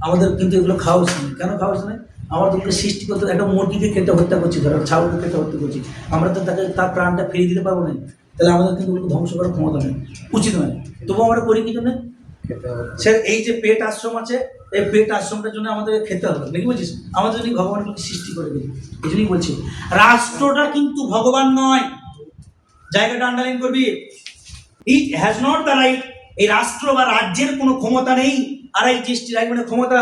আমাদের কিন্তু এগুলো খাওয়া উচিত নয়। কেন খাওয়া উচিত নয়? আমরা তোকে সৃষ্টি করতে, একটা মুরগিকে খেতে হত্যা করছি, ধরো ছাগলকে খেতে হত্যা করছি, আমরা তো তাকে তার প্রাণটা ফিরিয়ে দিতে পারবো না। তাহলে আমাদের কিন্তু ওগুলো ধ্বংস করার ক্ষমতা নেই, উচিত নয়। তবু আমরা করি কি জন্য? সে এই যে পেট আশ্রম আছে, এই পেট আশ্রমটার জন্য আমাদেরকে খেতে হবে, নাকি বলছিস? আমাদের জন্য ভগবান সৃষ্টি করে দিই, এই জন্যই বলছি রাষ্ট্রটা কিন্তু ভগবান নয়। জায়গাটা আন্ডারলাইন করবি। It has not the right, এই রাষ্ট্র বা রাজ্যের কোনো ক্ষমতা নেই, আর এই জিনিসটি রাইট মানে ক্ষমতা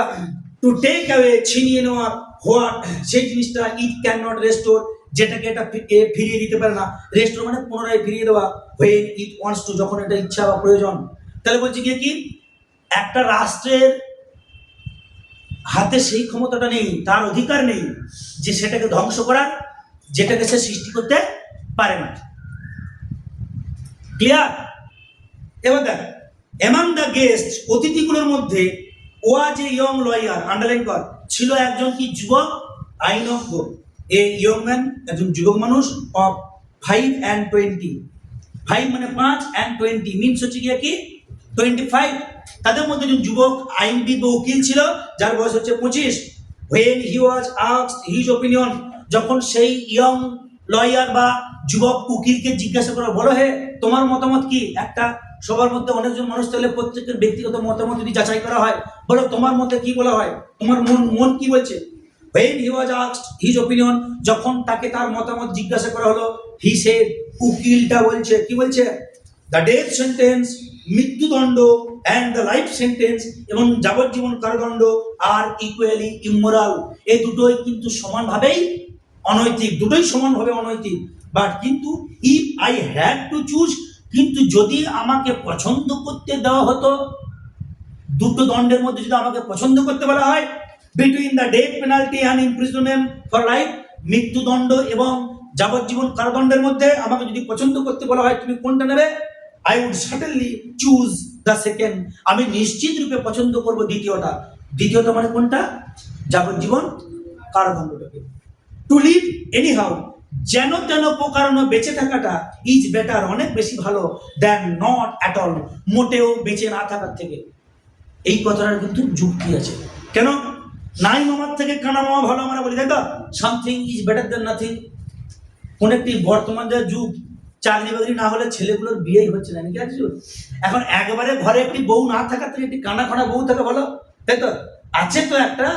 টু টেক অ্যাওয়ে, ছিনিয়ে নেওয়া হোয়াট, সেই জিনিসটা ইট ক্যান নট রেস্টোর, যেটাকে এটা ফিরিয়ে দিতে পারে না। রেস্টোর মানে পুনরায় ফিরিয়ে দেওয়া, হয়ে ইট ওয়ান্টস টু, যখন এটা ইচ্ছা বা প্রয়োজন। তাহলে বলছি গিয়ে কি, একটা রাষ্ট্রের হাতে সেই ক্ষমতাটা নেই, তার অধিকার নেই যে সেটাকে ধ্বংস করার, যেটাকে সে সৃষ্টি করতে পারে না। ক্লিয়ার? এবার দেখ, এমাং দ্য গেস্ট, অতিথিগুলোর মধ্যে ওয়াজ এ ইয়ং লয়ার, আন্ডারলাইন কর, ছিল একজন কি যুবক আইনজ্ঞ, এ ইয়ং ম্যান, একজন যুবক মানুষ, অফ 5 and 20, 5 মানে 5 and 20 মিনস হচ্ছে গিয়ে কি 25। তাদের মধ্যে একজন যুবক আইনবিদ বা উকিল ছিল, যার বয়স হচ্ছে 25। when he was asked his opinion, যখন সেই ইয়ং লয়ার বা যুবক উকিলকে জিজ্ঞাসা করা, বলো হে তোমার মতামত কি? একটা সবার মধ্যে অনেকজন মানুষ থাকলে প্রত্যেকের ব্যক্তিগত মতামত যদি যাচাই করা হয়, বলো তোমার মধ্যে কি বলা হয়, তোমার মন কি বলছে? when he was asked his opinion, যখন তাকে তার মতামত জিজ্ঞাসা করা হলো, he said, উকিলটা বলছে, কি বলছে? the death sentence, মৃত্যুদণ্ড, and the life sentence, এবং যাবজ্জীবন কারাদণ্ড আর ইকুয়ালি ইমোরাল, এই দুটোই কিন্তু সমানভাবেই অনৈতিক, দুটোই সমানভাবে অনৈতিক। বাট কিন্তু if I had to choose, কিন্তু যদি আমাকে পছন্দ করতে দেওয়া হতো, দুটো দণ্ডের মধ্যে যদি আমাকে পছন্দ করতে বলা হয়, between the death penalty and imprisonment for life, মৃত্যুদণ্ড এবং যাবজ্জীবন কারাদণ্ডের মধ্যে আমাকে যদি পছন্দ করতে বলা হয়, তুমি কোনটা নেবে? I would certainly choose the second, আমি নিশ্চিত রূপে পছন্দ করব দ্বিতীয়টা। দ্বিতীয়টা মানে কোনটা? যাবজ্জীবন কারাদণ্ডটাকে। টু লিভ এনি হাউ, যেন তেন প্রকারণ বেঁচে থাকাটা, ইজ বেটার, অনেক বেশি ভালো, দ্যান নট অ্যাট অল, মোটেও বেঁচে না থাকার থেকে। এই কথাটার কিন্তু যুক্তি আছে। কেন? নাই মামার থেকে কানা মামা ভালো আমরা বলি, তাই তো? Something is better than nothing. কোন একটি বর্তমান যে যুগ, চাকরি বাকরি না হলে ছেলেগুলোর বিয়েই হচ্ছে না, নাকি আছে? এখন একবারে ঘরে একটি বউ না থাকার থেকে একটি কানা খানা বউ থাকা ভালো, তাই তো? আছে তো একটা,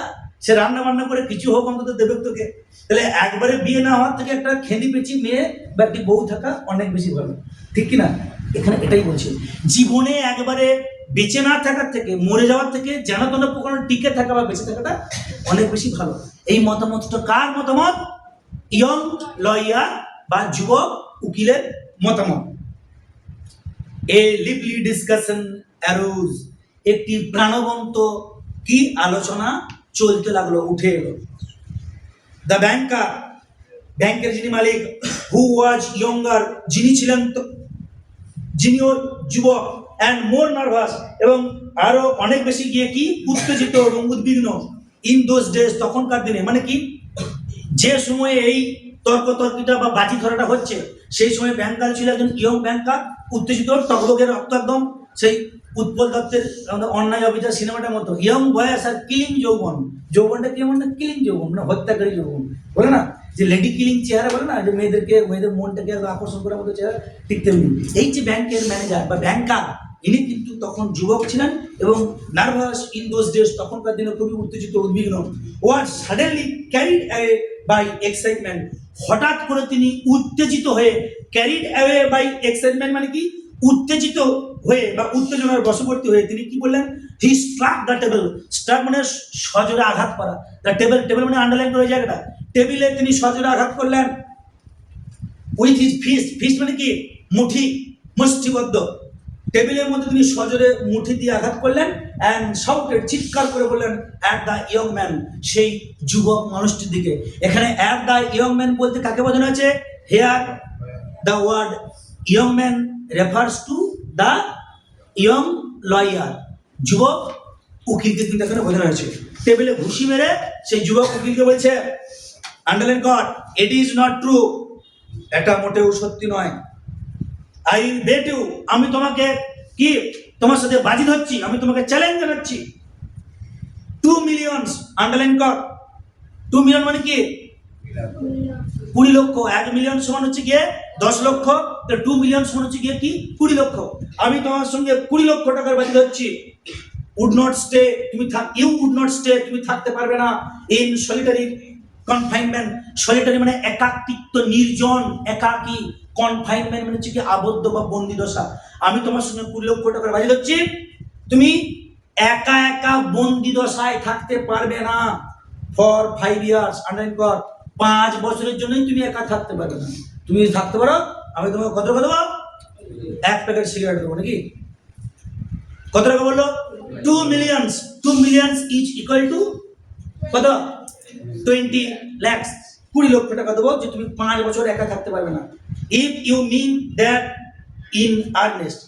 সে রান্না বান্না করে কিছু হোক অন্তত দেবে তোকে। তাহলে একবারে বিয়ে না হওয়ার থেকে একটা খেলি পেঁচি মেয়ে বা একটি বউ থাকা অনেক বেশি ভালো, ঠিক কিনা? এখানে এটাই বলছি, জীবনে একবারে বেঁচে না থাকার থেকে, মরে যাওয়ার থেকে যেন তেন প্রকার টিকে থাকা বা বেঁচে থাকাটা অনেক বেশি ভালো। এই মতামতটা কার মতামত? ইয়ং লয়ার বা যুবক উকিলের মতামত। এ লিভলি ডিসকাশন অ্যারোজ, একটি প্রাণবন্ত কি আলোচনা চলতে লাগলো, উঠে এলো। দ্য ব্যাংকার, ব্যাংকের যিনি মালিক, হু ওয়াজ ইয়ঙ্গার, যিনি ছিলেন যিনিও যুবক, অ্যান্ড মোর নার্ভাস, এবং আরো অনেক বেশি গিয়ে কি উত্তেজিত এবং উদ্বিগ্ন। ইন দোজ ডেজ, তখনকার দিনে, মানে কি যে সময়ে এই তর্কটা বা বাজি ধরাটা হচ্ছে, সেই সময় ব্যাংকার ছিল একজন ইয়ং ব্যাংকার, উত্তেজিত, টকবগের রক্ত একদম সেই উৎপল দত্তের অন্যায় অবিচার সিনেমাটার মতো। ইয়ং বয়স আর কিলিং যৌবন, যৌবনটা কি এমন না, কিলিং যৌবন মানে হত্যাকারী যৌবন, বলে না যে লেডি কিলিং চেহারা, বলে না যে মেয়েদের মনটাকে আকর্ষণ করার মতো চেহারা, ঠিক তেমনি এই যে ব্যাংকের ম্যানেজার বা ব্যাংকার, ইনি কিন্তু তখন যুবক ছিলেন এবং নার্ভাস ইন দোজ ডেজ, তখনকার দিনে খুবই উত্তেজিত উদ্বিগ্ন। Was suddenly carried away by excitement, হঠাৎ করে তিনি উত্তেজিত হয়ে, ক্যারিড অ্যাওয়ে বাই এক্সাইটমেন্ট মানে কি উত্তেজিত হয়ে বা উত্তেজনার বশবর্তী হয়ে তিনি কি বললেন? হি স্ট্রাক দ্য টেবিল, স্ট্রাক মানে সজোরে আঘাত করা, দ্য টেবিল, টেবিল মানে আন্ডারলাইন করে জায়গাটা, টেবিলে তিনি সজোরে আঘাত করলেন। উইথ হিজ ফিস্ট, ফিস্ট মানে কি মুঠি, মুষ্টিবদ্ধ, টেবিলের মধ্যে তিনি সজোরে মুঠি দিয়ে আঘাত করলেন। অ্যান্ড শাউটেড, চিৎকার করে বললেন, অ্যাট দ্য ইয়ং ম্যান, সেই যুবক মানুষটির দিকে। এখানে অ্যাট দ্য ইয়ং ম্যান বলতে কাকে বোঝানো আছে? Here the word young man refers to the young lawyer, যুবক উকিলকে কিন্তু এখানে বোঝানো হয়েছে। টেবিলে ঘুষি মেরে সেই যুবক উকিলকে বলছে, আন্ডারলাইন কর, ইট ইজ নট ট্রু, এটা মোটেও সত্যি নয়। আই উইল বেট ইউ, আমি তোমাকে কি তোমার সাথে বাজি ধরছি, আমি তোমাকে চ্যালেঞ্জ জানাচ্ছি। 2 মিলিয়ন, আন্ডারলাইন কর। 2 মিলিয়ন মানে কি? 20 লক্ষ। 1 মিলিয়ন সমান হচ্ছে গিয়ে 10 লক্ষ, তো 2 মিলিয়ন সমান হচ্ছে গিয়ে কি? 20 লক্ষ। আমি তোমার সঙ্গে 20 লক্ষ টাকার বাজি ধরছি। উড নট স্টে, তুমি ইউ উড নট স্টে, তুমি থাকতে পারবে না ইন সলিটারি কনফাইনমেন্ট। সলিটারি মানে একাকিত্ব, নির্জন, একাকী। কনফাইনমেন্ট মানে হচ্ছে কি আবদ্ধ বা বন্দি দশা। আমি তোমার সঙ্গে 20 লক্ষ টাকার বাজি ধরছি, তুমি একা একা বন্দি দশায় থাকতে পারবে না ফর 5 ইয়ার্স, আন্ডারলাইন কর। 5 বছরের জন্যই তুমি একা থাকতে পারবে না। তুমি যদি থাকতে পারো, আমি তোমাকে কত টাকা দেবো? 1 প্যাকেট সিগারেট দেবো, নাকি? কত টাকা বললো? 2 million. 2 million is equal to কত? 20 লাখ। 20 লক্ষ টাকা দেবো যে তুমি 5 বছর একা থাকতে পারবে না। If you mean that in earnest,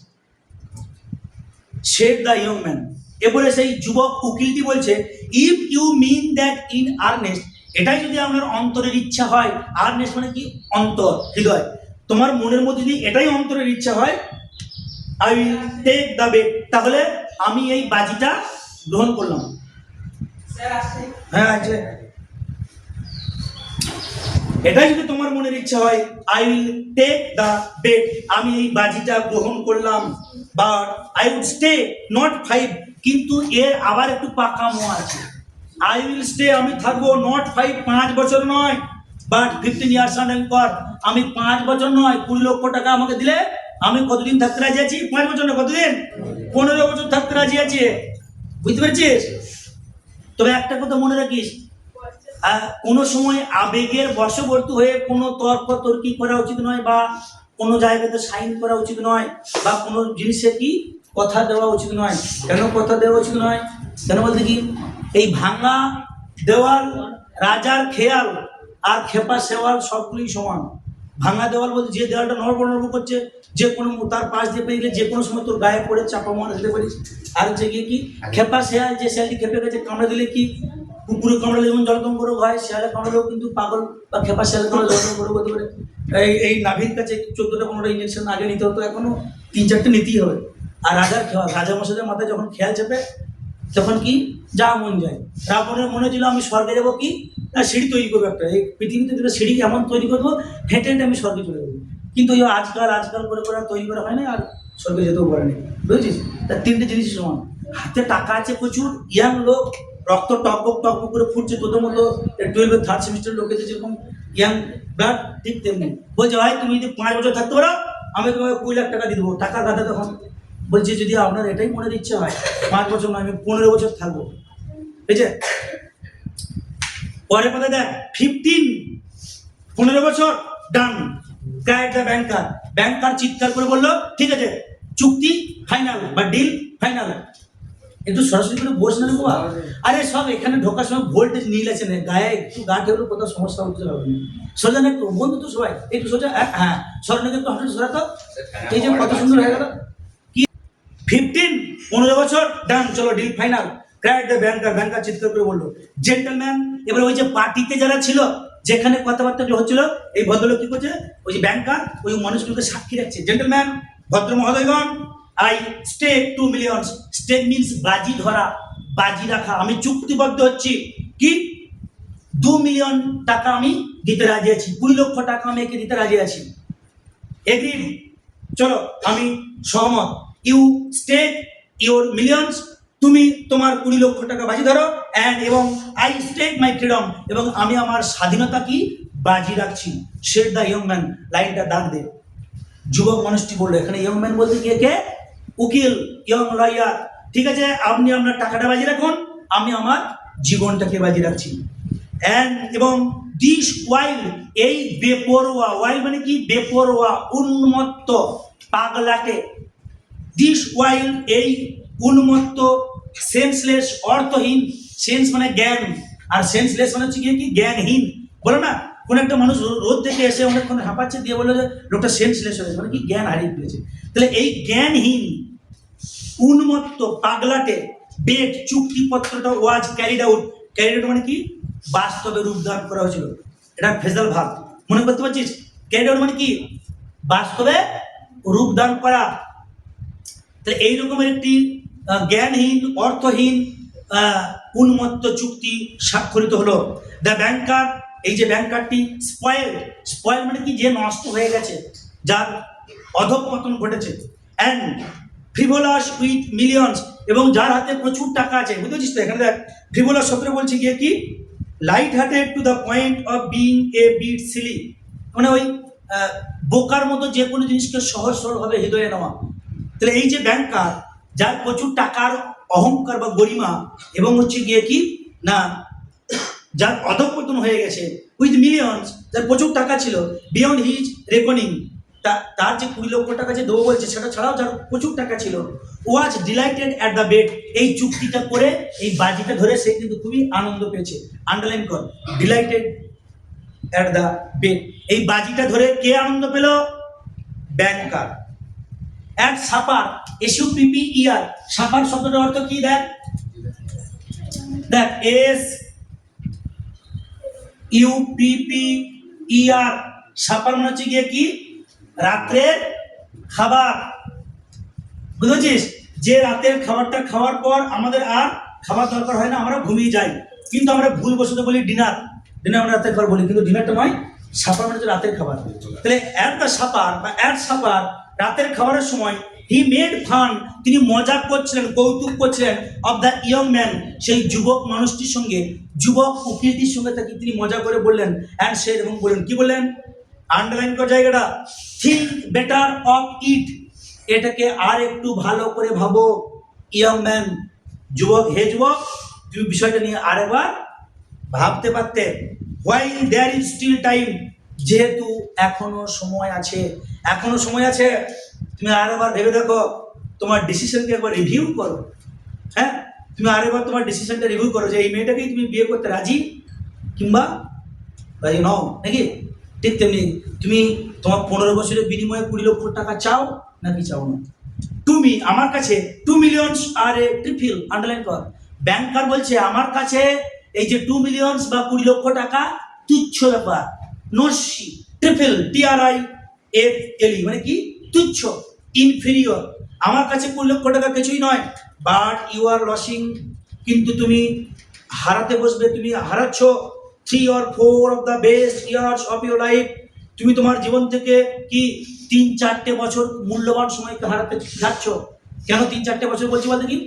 said the young man। এরপরে সেই যুবক উকিলটি বলছে, if you mean that in earnest, এটাই যদি আপনার অন্তরের ইচ্ছা হয়। আর্নেস্ট মানে কি? অন্তর, হৃদয়। তোমার মনের মধ্যে যদি এটাই অন্তরের ইচ্ছা হয়, I will take the bet, তাহলে আমি এই বাজিটা গ্রহণ করলাম। হ্যাঁ আছে। এটাই যদি তোমার মনের ইচ্ছা হয়, I will take the bet, আমি এই বাজিটা গ্রহণ করলাম। But I would stay not 5, কিন্তু এর আবার একটু পাকামো আছে। আই উইল স্টে, আমি থাকবো, নট 5, 5 বছর নয়, বাট 15 ইয়ার্স, আন্ডারলাইন কর। আমি 5 বছর নয়, 20 লক্ষ টাকা আমাকে দিলে আমি কতদিন থাকতে রাজি আছি? 5 বছর না, কতদিন? 15 বছর থাকতে রাজি আছি। বুঝতে পেরেছিস? তবে একটা কথা মনে রাখিস, কোনো সময় আবেগের বশবর্তী হয়ে কোনো তর্ক তর্কি করা উচিত নয়, বা কোনো জায়গাতে সাইন করা উচিত নয়, বা কোনো জিনিসে কি কথা দেওয়া উচিত নয়। কেন কথা দেওয়া উচিত নয়? কেন বলতে কি, এই ভাঙা দেওয়াল, রাজার খেয়াল আর খেপা শেওয়াল সবগুলি সমান। ভাঙা দেওয়াল বলতে যে দেওয়ালটা নড়বড় করছে, যে কোনো তার পাশ দিয়ে পেয়ে যে কোনো সময় তোর গায়ে পড়ে চাপা মারা যেতে পারিস। আর হচ্ছে গিয়ে কি খেপা শেয়াল, যে শেয়ালটি খেপে গেছে, কামড়ে দিলে কি, কুকুরে কামড়ালে যেমন জলতম্ব রোগ হয়, শেয়ালে কামড়ালেও কিন্তু পাগল বা খেপা শেয়ালে কামড়ালে জলতম্ব রোগ হতে পারে। এই নাভির কাছে 14টা 15টা ইঞ্জেকশন আগে নিতে হতো, এখনো 3-4টে নিতেই হবে। আর রাজার খেয়াল, রাজা মশাইদের মাথায় যখন খেয়াল চেপে, তখন কি যা মন যায়। রাবণের মনে ছিল আমি স্বর্গে যাবো, কি না সিঁড়ি তৈরি করবো একটা, এই পৃথিবীতে দুটো সিঁড়ি এমন তৈরি করবো, হেঁটে হেঁটে আমি স্বর্গে চলে যাবো। কিন্তু ওই আজকাল করে তৈরি করা হয় না, আর স্বর্গে যেতেও পারেনি। বুঝেছিস? তার 3টে জিনিস সমান। হাতে টাকা আছে প্রচুর, ইয়াং লোক, রক্ত টক করে ফুটছে, তোদের মতো 12-এর 3rd সেমিস্টার লোকেদের যেরকম ইয়াং ব্লাড, ঠিক তেমনি। বলছে ভাই তুমি যদি 5 বছর থাকতে পারো, আমি তোমাকে 20 লাখ টাকা দিয়ে দেবো। টাকা গাদা তখন বলছে, যদি আপনার এটাই মনের ইচ্ছে হয়, 5 বছর নয়, আমি 15 বছর থাকবো। ঠিক আছে? পরে কথা দেখ, 15 বছর ডান। ক্রাইড দ্য ব্যাংকার, ব্যাংকার চিৎকার করে বললো, ঠিক আছে, চুক্তি ফাইনাল বা ডিল ফাইনাল। একটু সরাসরি করে বস না রে বাবা। আরে সব এখানে ঢোকার সময় ভোল্টেজ নীল আছে না, গায়ে একটু গা ঠেকলে কোথাও সমস্যা হতে হবে না। সোজা না একটু, বন্ধু তো সবাই একটু সোজা। হ্যাঁ, সরনাকে একটু হাঁটু সরাতো। এই যে কত সুন্দর হয়ে গেল। কি 15 বছর ডান, চলো deal final. Cried the banker, banker চিৎকার করে বললো, জেন্টলম্যান। এবার ওই যে পার্টিতে যারা ছিল, যেখানে কথাবার্তা হচ্ছিল, এই ভদ্রলোক কি করছে, ওই যে ব্যাংকার ওই মানুষগুলোকে সাক্ষী রাখছে। জেন্টলম্যান, ভদ্র মহোদয়গণ, I stay 2 million. Stay means বাজি ধরা, বাজি রাখা। আমি চুক্তিবদ্ধ হচ্ছি কি 2 মিলিয়ন টাকা আমি দিতে রাজি আছি, 20 লক্ষ টাকা আমি একে দিতে রাজি আছি। এগ্রিড, চলো আমি সহমত। ইউ স্টে ইউর মিলিয়নস, তুমি তোমার 20 লক্ষ টাকা বাজি ধরো, অ্যান্ড এবং আই স্টেক মাই ফ্রিডম, এবং আমি আমার স্বাধীনতা কি বাজি রাখছি। সেড দ্য ইয়ং ম্যান, লাইনটা দাগ দে। যুবক মানুষটি বললো, এখানে ইয়ং ম্যান বলতে গিয়ে কে? উকিল, ইয়ং লয়ার। ঠিক আছে, আপনি আপনার টাকাটা বাজি রাখুন, আমি আমার জীবনটাকে বাজি রাখছি। অ্যান্ড এবং দিস ওয়াইল, এই বেপরোয়া, ওয়াইল মানে কি বেপরোয়া, উন্মত্ত, পাগলাটে। দিস ওয়াইল, এই উন্মত্ত সেন্সলেস অর্থহীন, সেন্স মানে জ্ঞান, আর সেন্সলেস মানে হচ্ছে কি জ্ঞানহীন। বলো না, কোন একটা মানুষ রোদ থেকে এসে অনেকক্ষণ হাঁপাচ্ছে, দিয়ে বললো যে লোকটা সেন্সলেস হয়েছে, মানে কি জ্ঞান হারিয়ে ফেলেছে। তাহলে এই জ্ঞানহীন, উন্মত্ত, পাগলাটে বেট চুক্তিপত্রটা was carried out. Carried out মানে কি? বাস্তবে রূপদান করা হয়েছিল। এটা ফেজাল ভাব, মনে করতে পারছিস? ক্যারিড আউট মানে কি? বাস্তবে রূপদান করা। তাহলে এই রকমের একটি জ্ঞানহীন, অর্থহীন, উন্মত্ত চুক্তি স্বাক্ষরিত হলো। দ্য ব্যাংকার, এই যে ব্যাংকারটি স্পয়েল, স্পয়েল মানে কি? যে নষ্ট হয়ে গেছে, যার অধঃপতন ঘটেছে। অ্যান্ড ফ্রিভোলাস উইথ মিলিয়নস, এবং যার হাতে প্রচুর টাকা আছে। বুঝতেছিস তো? এখানে দেখ, ফ্রিভোলাস শব্দটা বলছে গিয়ে কি? Light hearted to the point of being a bit silly, মানে ওই বোকার মতো যে কোনো জিনিসকে সহজ সরলভাবে হৃদয়ে নেওয়া। তাহলে এই যে ব্যাংকার, যার প্রচুর টাকার অহংকার বা গরিমা, এবং হচ্ছে গিয়ে কি না, যার অধঃপতন হয়ে গেছে, উইথ মিলিয়নস, যার প্রচুর টাকা ছিল, বিয়ন্ড হিজ রেকনিং, তার যে 20 লক্ষ টাকা যে দেবো বলছে সেটা ছাড়াও যার প্রচুর টাকা ছিল, ওয়াজ ডিলাইটেড অ্যাট দ্য বেড, এই চুক্তিটা করে, এই বাজিটা ধরে সে কিন্তু খুবই আনন্দ পেয়েছে। আন্ডারলাইন কর, ডিলাইটেড অ্যাট দ্য বেড, এই বাজিটা ধরে কে আনন্দ পেল? ব্যাংকার। অ্যাট সাপার, SUPPER, সাপার শব্দটার অর্থ কি? দেখ SUPPER, সাপার মানে হচ্ছে গিয়ে কি? রাত্রের খাবার। বুঝেছিস? যে রাতের খাবারটা খাওয়ার পর আমাদের আর খাবার দরকার হয় না, আমরা ঘুমিয়ে যাই, কিন্তু আমরা ভুলবশত বলি ডিনার। ডিনার আমরা রাতের খাবার বলি, কিন্তু ডিনারটা নয়, সাপার মানে হচ্ছে রাতের খাবার। তাহলে অ্যাট দ্য সাপার বা অ্যাট সাপার, রাতের খাবারের সময়, হি মেড ফান, তিনি মজা করছিলেন, কৌতুক করছিলেন, অফ দ্য ইয়ং ম্যান, সেই যুবক মানুষটির সঙ্গে, যুবক উকিলটির সঙ্গে তাকে তিনি মজা করে বললেন, অ্যান্ড সে, এবং বললেন, কি বললেন? আন্ডারলাইন কর জায়গাটা, থিঙ্ক বেটার অফ ইট, এটাকে আর একটু ভালো করে ভাবো। ইয়ং ম্যান, যুবক, হে যুবক, তুমি বিষয়টা নিয়ে আরেকবার ভাবতে পারতে। While there is still time, যেহেতু এখনো সময় আছে, এখনো সময় আছে, তুমি আরেকবার ভেবে দেখো, তোমার ডিসিশনকে একবার রিভিউ করো। হ্যাঁ, তুমি আরেকবার তোমার ডিসিশনটা রিভিউ করো যে এই মেয়েটাকেই তুমি বিয়ে করতে রাজি কিংবা রাজি নও, নাকি? ঠিক তেমনি তুমি তোমার 15 বছরের বিনিময়ে 20 লক্ষ টাকা চাও নাকি চাও না? তুমি, আমার কাছে 2 মিলিয়নস আর এ ট্রিফিল, আন্ডারলাইন কর। ব্যাংকার বলছে আমার কাছে এই যে 2 মিলিয়নস বা 20 লক্ষ টাকা তুচ্ছ ব্যাপার, নস্যি। ট্রিফিল, TRIFLE মানে কি? তুচ্ছ, ইনফেরিয়র। আমার কাছে 20 লক্ষ টাকা কিছুই নয়, বাট ইউ আর লসিং, কিন্তু তুমি হারাতে বসবে, তুমি হারাচ্ছ 3 or 4 of the best years of your life. তুমি তোমার জীবন থেকে কি 3-4টে বছর মূল্যবান সময়কে হারাতে যাচ্ছ। কেন 3-4টে বছর বলছি বলতে কি?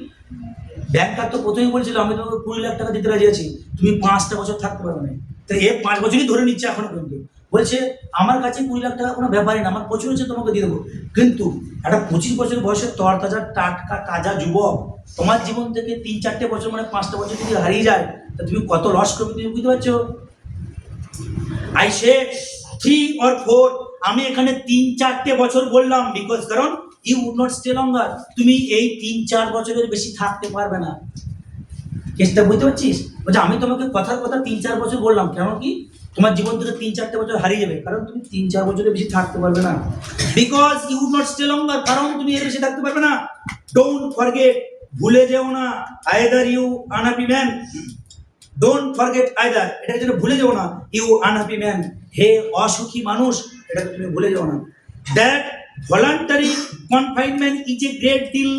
ব্যাংকার তো প্রথমেই বলছিল আমি তোমাকে 20 লাখ টাকা দিতে রাজি আছি, তুমি 5টা বছর থাকতে পারবে না। তো 5 বছরই ধরে নিচ্ছে এখনো পর্যন্ত। বলছে আমার কাছে 20 লাখ টাকা কোনো ব্যাপারই না, আমার প্রচুর হচ্ছে, তোমাকে দিয়ে দেবো। কিন্তু একটা 25 বছর বয়সের তরতাজা টাটকা তাজা যুবক, তোমার জীবন থেকে 3-4টে বছর মানে 5টা বছর যদি হারিয়ে যায়, তা তুমি কত লস করবে তুমি বুঝতে পারছো? আই সে 3 or 4, আমি এখানে 3-4টে বছর বললাম, বিকজ কারণ ইউ উড নট স্টে লঙ্গার, তুমি এই 3-4 বছরের বেশি থাকতে পারবে না। কেসটা বুঝতে পারছিস? বলছে আমি তোমাকে কথার কথা 3-4 বছর বললাম, কেন কি? তোমার জীবন থেকে 3-4টে বছর হারিয়ে যাবে, কারণ তুমি 3-4 বছরের বেশি থাকতে পারবে না। Because you would not stay longer, কারণ তুমি এর বেশি থাকতে পারবে না। ডোন্ট ফরগেট, ভুলে যেও না, either you unhappy man, don't forget either, এটাকে যেন ভুলে যেও না, ইউ আনহ্যাপি ম্যান, হে অসুখী মানুষ, এটাকে তুমি ভুলে যেও না। That voluntary confinement is a great deal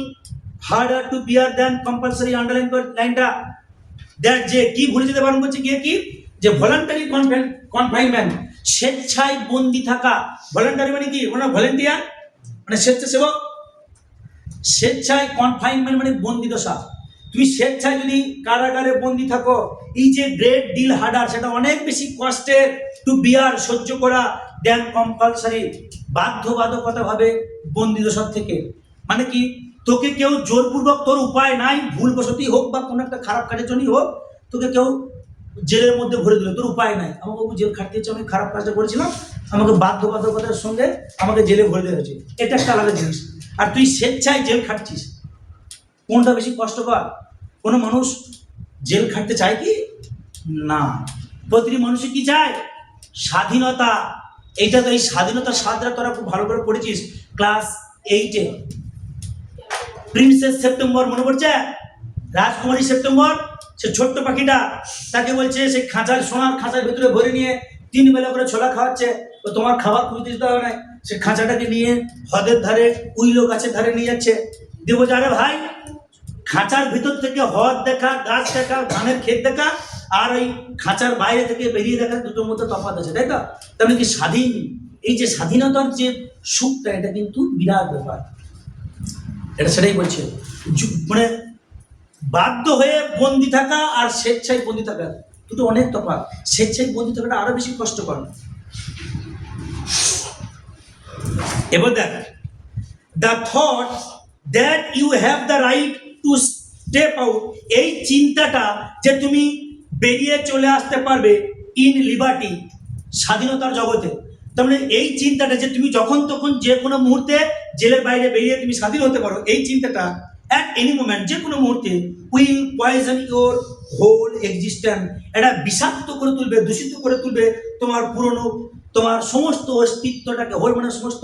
harder to bear than compulsory, underline করে লাইনটা। দ্যাট, যে কি ভুলে যেতে পারেন বলছে গিয়ে কি? যে ভলান্টারি কনফাইনমেন্ট, স্বেচ্ছায় বন্দি থাকা। ভলান্টারি মানে কি? মানে ভলেন্টিয়ার, মানে স্বেচ্ছাসেবক। স্বেচ্ছায় কনফাইনমেন্ট মানে বন্দি দশা। তুমি স্বেচ্ছায় যদি কারাগারে বন্দি থাকো, এই যে গ্রেট ডিল হার্ডার, সেটা অনেক বেশি কষ্টের, টু বিয়ার, সহ্য করা, দ্যান কম্পালসারি, বাধ্যবাধকতা ভাবে বন্দি দশার থেকে। মানে কি? তোকে কেউ জোরপূর্বক, তোর উপায় নাই, ভুলবশতই হোক বা কোনো একটা খারাপ কাজের জন্যই হোক, তোকে কেউ জেলের মধ্যে ভরে দিল, তোর উপায় নাই, আমাকে বাবু জেল খাটতে হচ্ছে, আমি খারাপ কাজটা করেছিলাম, আমাকে বাধ্যবাধকতার সঙ্গে আমাকে জেলে ভরে দেওয়া হয়েছে, এটা একটা আলাদা জিনিস। আর তুই স্বেচ্ছায় জেল খাটছিস, কোনটা বেশি কষ্টকর? কোনো মানুষ জেল খাটতে চায় কি? না। প্রতিটি মানুষই কি চায়? স্বাধীনতা। এইটা তো, এই স্বাধীনতার স্বাদটা তোরা খুব ভালো করে পড়েছিস ক্লাস 8-এ। প্রিন্সেস সেপ্টেম্বর মনে পড়ছে? রাজকুমারী সেপ্টেম্বর, সে ছোট্ট পাখিটা, তাকে বলছে সেই খাঁচার, সোনার খাঁচার ভিতরে ভরে নিয়ে 3 বেলা করে ছোলা খাওয়াচ্ছে। তো তোমার খাবার খুঁজতে যেতে হবে না, সে খাঁচাটাকে নিয়ে হ্রদের ধারে, উইলো গাছের ধারে নিয়ে যাচ্ছে। দিয়ে বলছে, আরে ভাই, খাঁচার ভিতর থেকে হ্রদ দেখা, গাছ দেখা, ধানের ক্ষেত দেখা, আর ওই খাঁচার বাইরে থেকে বেরিয়ে দেখা, দুটোর মধ্যে তফাৎ আছে, তাই তো? তার মানে কি স্বাধীন, এই যে স্বাধীনতার যে সুখটা, এটা কিন্তু বিরাট ব্যাপার। এটা সেটাই বলছে, মানে বাধ্য হয়ে বন্দি থাকা আর স্বেচ্ছায় বন্দি থাকা দুটো অনেক তফাৎ। স্বেচ্ছায় বন্দি থাকাটা আরো বেশি কষ্টকর। এবার দেখ, the thought that you have the right to step out, এই চিন্তাটা যে তুমি বেরিয়ে চলে আসতে পারবে ইন লিবার্টি, স্বাধীনতার জগতে। তার মানে এই চিন্তাটা যে তুমি যখন তখন যে কোনো মুহূর্তে জেলের বাইরে বেরিয়ে তুমি স্বাধীন হতে পারো, এই চিন্তাটা অ্যাট এনি মোমেন্ট, যে কোনো মুহূর্তে, will poison your whole existence, এটা বিষাক্ত করে তুলবে, দূষিত করে তুলবে তোমার পুরনো, তোমার সমস্ত অস্তিত্বটাকে। হোল মানে সমস্ত,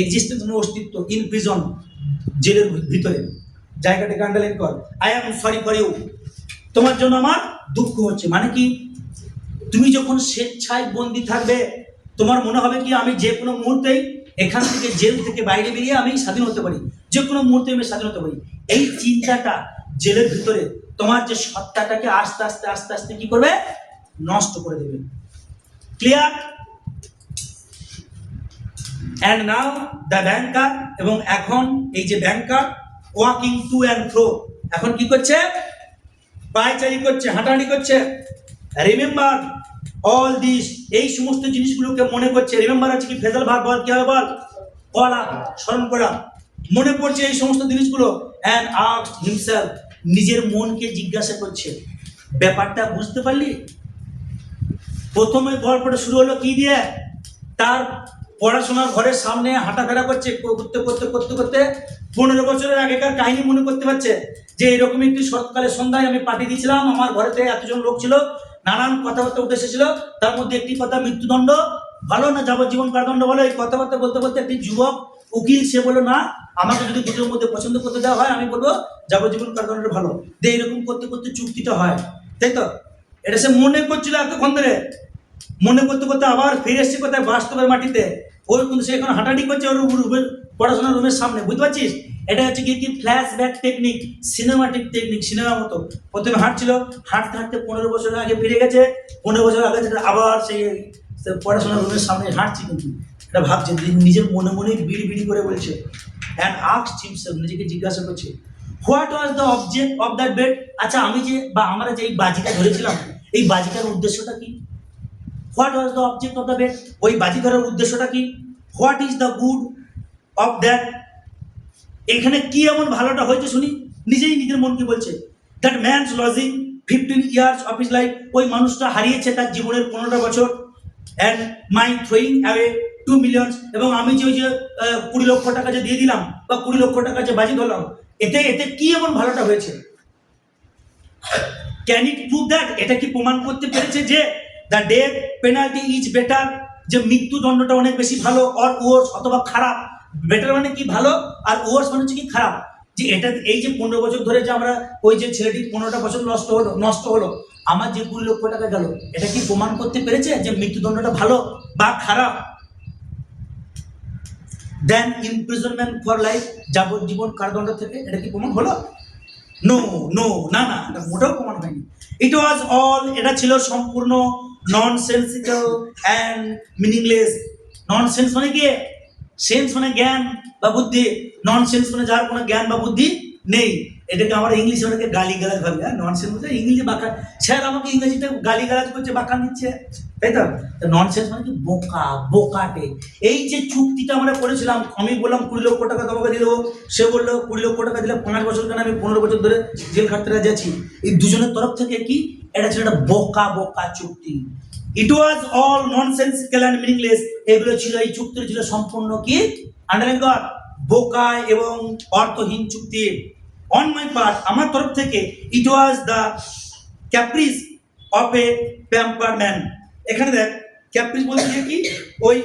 এক্সিস্টেন্স মানে অস্তিত্ব। ইন প্রিজন, জেলের ভিতরে। জায়গাটাকে আন্ডারলাইন কর। I am sorry for you, তোমার জন্য আমার দুঃখ হচ্ছে। মানে কি, তুমি যখন স্বেচ্ছায় বন্দি থাকবে, তোমার মনে হবে কি আমি যে কোনো মুহূর্তেই এখান থেকে, জেল থেকে বাইরে বেরিয়ে আমি স্বাধীন হতে পারি, যে কোনো মুহূর্তে আমি স্বাধীন হতে পারি। এই চিন্তাটা জেলের ভিতরে তোমার যে সত্তাটাকে আস্তে আস্তে আস্তে আস্তে কি করবে? নষ্ট করে দেবে। Clear? And now the banker, এবং এখন এই যে ব্যাংকার ওয়াকিং টু অ্যান্ড ফ্রো, এখন কি করছে? পায়চারি করছে, হাঁটাহাঁটি করছে। রিমেম্বার অল দিস, এই সমস্ত জিনিসগুলোকে মনে করছে। রিমেম্বার আছে কি? ফেজাল ভার্ব, বল কি হবে? বল, বলা, স্মরণ করা। মনে পড়ছে এই সমস্ত জিনিসগুলো। অ্যান্ড আস্কড হিমসেলফ, নিজের মনকে জিজ্ঞাসা করছে। ব্যাপারটা বুঝতে পারলি? প্রথমে গল্পটা শুরু হলো কি দিয়ে? তার পড়াশোনার ঘরের সামনে হাঁটাফেরা করছে, করতে করতে করতে করতে 15 বছরের আগেকার কাহিনী মনে করতে পারছে, যে এরকম একটি শরৎকালের সন্ধ্যায় আমি পার্টি দিয়েছিলাম, আমার ঘরেতে এতজন লোক ছিল, নানান কথাবার্তা উঠে এসেছিল, তার মধ্যে একটি কথা মৃত্যুদণ্ড ভালো না যাবজ্জীবন কারাদণ্ড ভালো। এই কথাবার্তা বলতে বলতে একটি যুবক উকিল, সে বললো, না, আমাকে যদি দুটোর মধ্যে পছন্দ করতে দেওয়া হয়, আমি বলবো যাবজ্জীবন কারাদণ্ড ভালো। দিয়ে এরকম করতে করতে চুক্তিটা হয়, তাই তো? এটা সে মনে করছিল এতক্ষণ ধরে। মনে করতে করতে আবার ফিরে এসছে কোথায়? বাস্তবের মাটিতে। ওর কিন্তু সে এখন হাঁটাহাঁটি করছে ওর রুমের, পড়াশোনার রুমের সামনে। বুঝতে পারছিস? এটা হচ্ছে কি ফ্ল্যাশব্যাক টেকনিক, সিনেমাটিক টেকনিক, সিনেমার মতো। প্রথমে হাঁটছিল, হাঁটতে হাঁটতে 15 বছর আগে ফিরে গেছে, 15 বছর আগে থেকে আবার সেই পড়াশোনার রুমের সামনে হাঁটছে। কিন্তু এটা ভাবছে, নিজের মনে মনে বিড়ি বিড়ি করে বলছে। অ্যান্ড আস্কড হিমসেলফ, নিজেকে জিজ্ঞাসা করছে, what was the object of that bed? আচ্ছা, আমি যে, বা আমরা যে এই বাজিটা ধরেছিলাম, এই বাজিটার উদ্দেশ্যটা কি? What was the object of the bed? ওই বাজি ধরার উদ্দেশ্যটা কি? What is the good of that? এখানে কি এমন ভালোটা হয়েছে শুনি? নিজেই নিজের মনকে বলছে। That man's lodging 15 years of his life, ওই মানুষটা হারিয়েছে তার জীবনের 15টা বছর। And my throwing away 2 million, এবং আমি যে ওই যে 20 লক্ষ টাকা যে দিয়ে দিলাম, বা 20 লক্ষ টাকা যে বাজি ধরলাম, এতে এতে কি এমন ভালোটা হয়েছে? Can it prove that? এটা কি প্রমাণ করতে পেরেছে যে the death penalty is better, যে মৃত্যুদণ্ডটা অনেক বেশি ভালো, অর ওয়ার্স, অথবা খারাপ? বেটার মানে কি? ভালো, আর ওয়ার্স মানে হচ্ছে কি? খারাপ। যে এটা, এই যে 15 বছর ধরে যে আমরা, ওই যে ছেলেটির 15টা বছর নষ্ট হলো, আমার যে 20 লক্ষ টাকা গেল, এটা কি প্রমাণ করতে পেরেছে যে মৃত্যুদণ্ডটা ভালো বা খারাপ? দেন ইমপ্রিজনমেন্ট ফর লাইফ, যাবজ্জীবন কারাদণ্ড থেকে, এটা কি প্রমাণ হলো? নো নো, না না, এটা মোটেও প্রমাণ হয়নি। ইট ওয়াজ অল, এটা ছিল সম্পূর্ণ ননসেন্সিক্যাল অ্যান্ড মিনিংলেস। ননসেন্স মানে কি? সেন্স মানে জ্ঞান বা বুদ্ধি, ননসেন্স মানে যার কোনো জ্ঞান বা বুদ্ধি নেই। এটাকে আমরা ইংলিশে অনেকে গালিগালাজ ভাবে। হ্যাঁ, ননসেন্স মানে ইংলিশে বাঁকা, স্যার আমাকে ইংরেজিতে গালিগালাজ করছে, বাঁকা নিচ্ছে, তাই তো? ননসেন্স মানে কি? বোকা, বোকাটে। এই যে চুক্তিটা আমরা করেছিলাম, আমি বললাম 20 লক্ষ টাকা তোমাকে দিয়ে দেবো, সে বললো 20 লক্ষ টাকা দিলে 5 বছর কেন, আমি 15 বছর ধরে জেল খাটতে রাজি আছি। এই দুজনের তরফ থেকে কি, এটা ছিল একটা বোকা বোকা চুক্তি। ইট was all nonsensical and meaningless, এগুলো ছিল, এই চুক্তি ছিল সম্পূর্ণ কি? আন্ডারলাইন কর, বোকা এবং অর্থহীন চুক্তি। অন মাই পার্ট, আমার তরফ থেকে, it was the caprice of a pamper man. এখানে দেখ ক্যাপ্রিস বলতে কি, ওই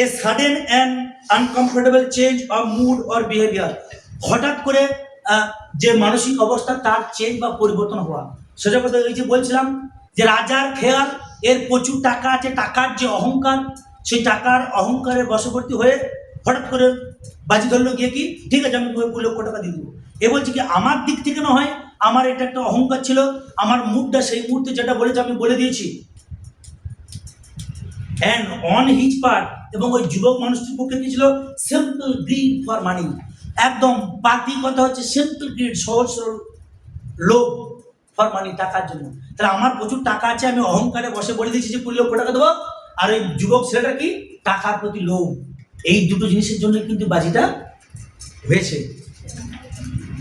a sudden and uncomfortable change of mood or behaviour, হঠাৎ করে যে মানসিক অবস্থা তার চেঞ্জ বা পরিবর্তন হওয়া। সোজা কথা ওই যে বলছিলাম যে রাজার খেয়াল, এর প্রচুর টাকা আছে, টাকার যে অহংকার, সেই টাকার অহংকারের বশবর্তী হয়ে হঠাৎ করে বাজি ধরলো গিয়ে কি, ঠিক আছে আমি 2 লক্ষ টাকা দিয়ে দেবো। এ বলছে কি আমার দিক থেকে না হয়, আমার এটা একটা অহংকার ছিল, আমার মুডটা সেই মুহূর্তে যেটা বলেছে আমি বলে দিয়েছি। অ্যান্ড অন হিজ পার্ট, এবং ওই যুবক মানুষটির পক্ষে কি ছিল, সিম্পল গ্রিড ফর মানি, একদম বাকি কথা হচ্ছে সিম্পল গ্রিড, সহজ সরল লোভ ফর মানি, টাকার জন্য। তাহলে আমার প্রচুর টাকা আছে, আমি অহংকারে বসে বলে দিয়েছি যে 20 লক্ষ টাকা দেবো, আর ওই যুবক ছেলেটা কি, টাকার প্রতি লোভ। এই দুটো জিনিসের জন্য কিন্তু বাজিটা হয়েছে,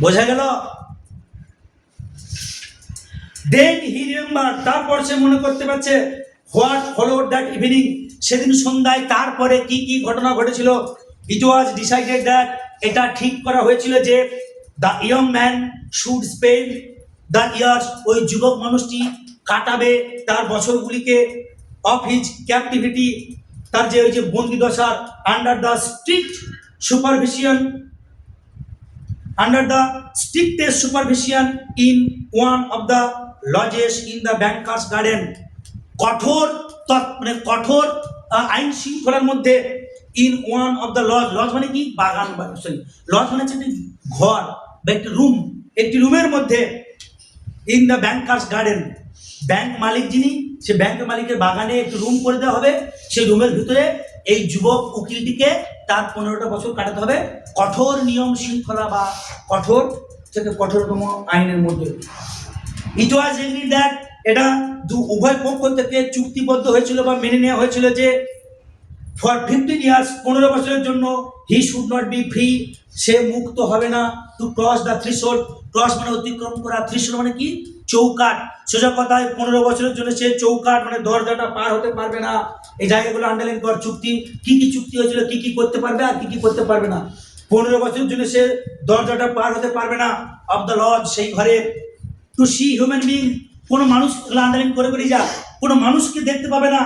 বোঝা গেল? দেন হি রিমেম্বার, তারপর সে মনে করতে পারছে, হোয়াট ফলোড দ্যাট ইভিনিং, সেদিন সন্ধ্যায় তারপরে কি কি ঘটনা ঘটেছিল। ইট ওয়াজ ডিসাইডেড দ্যাট, এটা ঠিক করা হয়েছিল যে the young man should spend the years, ওই যুবক মানুষটি কাটাবে তার বছরগুলিকে, অফ হিজ ক্যাপটিভিটি, তার যে ওই যে বন্দি দশার, under the strict supervision, under the strictest supervision in one of the lodges in the bankers garden, কঠোর মানে কঠোর আইন শৃঙ্খলার মধ্যে, in one of the lodges, lodges মানে কি, বাগান, সরি লজ মানে হচ্ছে একটি ঘর বা একটি রুম, একটি রুমের মধ্যে, in the banker's garden, bank মালিক যিনি, সে ব্যাংকের মালিকের বাগানে একটি রুম করে দেওয়া হবে, সেই রুমের ভিতরে এই যুবক উকিলটিকে তার 15টা বছর কাটাতে হবে কঠোর নিয়ম শৃঙ্খলা বা কঠোর থেকে কঠোরতম আইনের মধ্যে। ইট ওয়াজ এগ্রিড দ্যাট, এটা উভয় পক্ষ থেকে চুক্তিবদ্ধ হয়েছিল বা মেনে নেওয়া হয়েছিল যে ফর 15 ইয়ার্স, 15 বছরের জন্য, he should not be free, সে মুক্ত হবে না, to cross the threshold, cross মানে অতিক্রম করা, থ্রেশহোল্ড মানে কি, চৌকাট। সোজা কথায় 15 বছরের জন্য সে চৌকাট মানে দরজাটা পার হতে পারবে না। এই জায়গাগুলো আন্ডারলাইন কর। চুক্তি কি কি চুক্তি হয়েছিল, কি কি করতে পারবে আর কি কি করতে পারবে না। 15 বছরের জন্য সে দরজাটা পার হতে পারবে না, অফ দ্য লজ, সেই ঘরে। টু সি হিউম্যান বিং, কোনো মানুষ, আন্ডারলাইন করে করে যা, কোনো মানুষকে দেখতে পাবে না।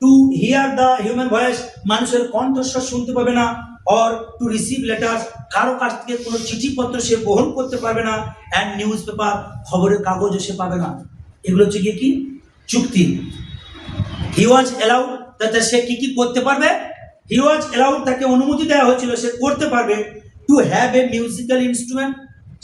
To hear the human voice, মানুষের কণ্ঠস্বর শুনতে পাবে না। অর টু রিসিভ লেটার, কারো কাছ থেকে কোনো চিঠিপত্র সে গ্রহণ করতে পারবে না। অ্যান্ড নিউজ পেপার, খবরের কাগজও সে পাবে না। এগুলো হচ্ছে গিয়ে কি, চুক্তি। হি ওয়াজ অ্যালাউড, তাতে সে কি কি করতে পারবে, হি ওয়াজ অ্যালাউড, তাকে অনুমতি দেওয়া হয়েছিল, সে করতে পারবে, to have a musical instrument,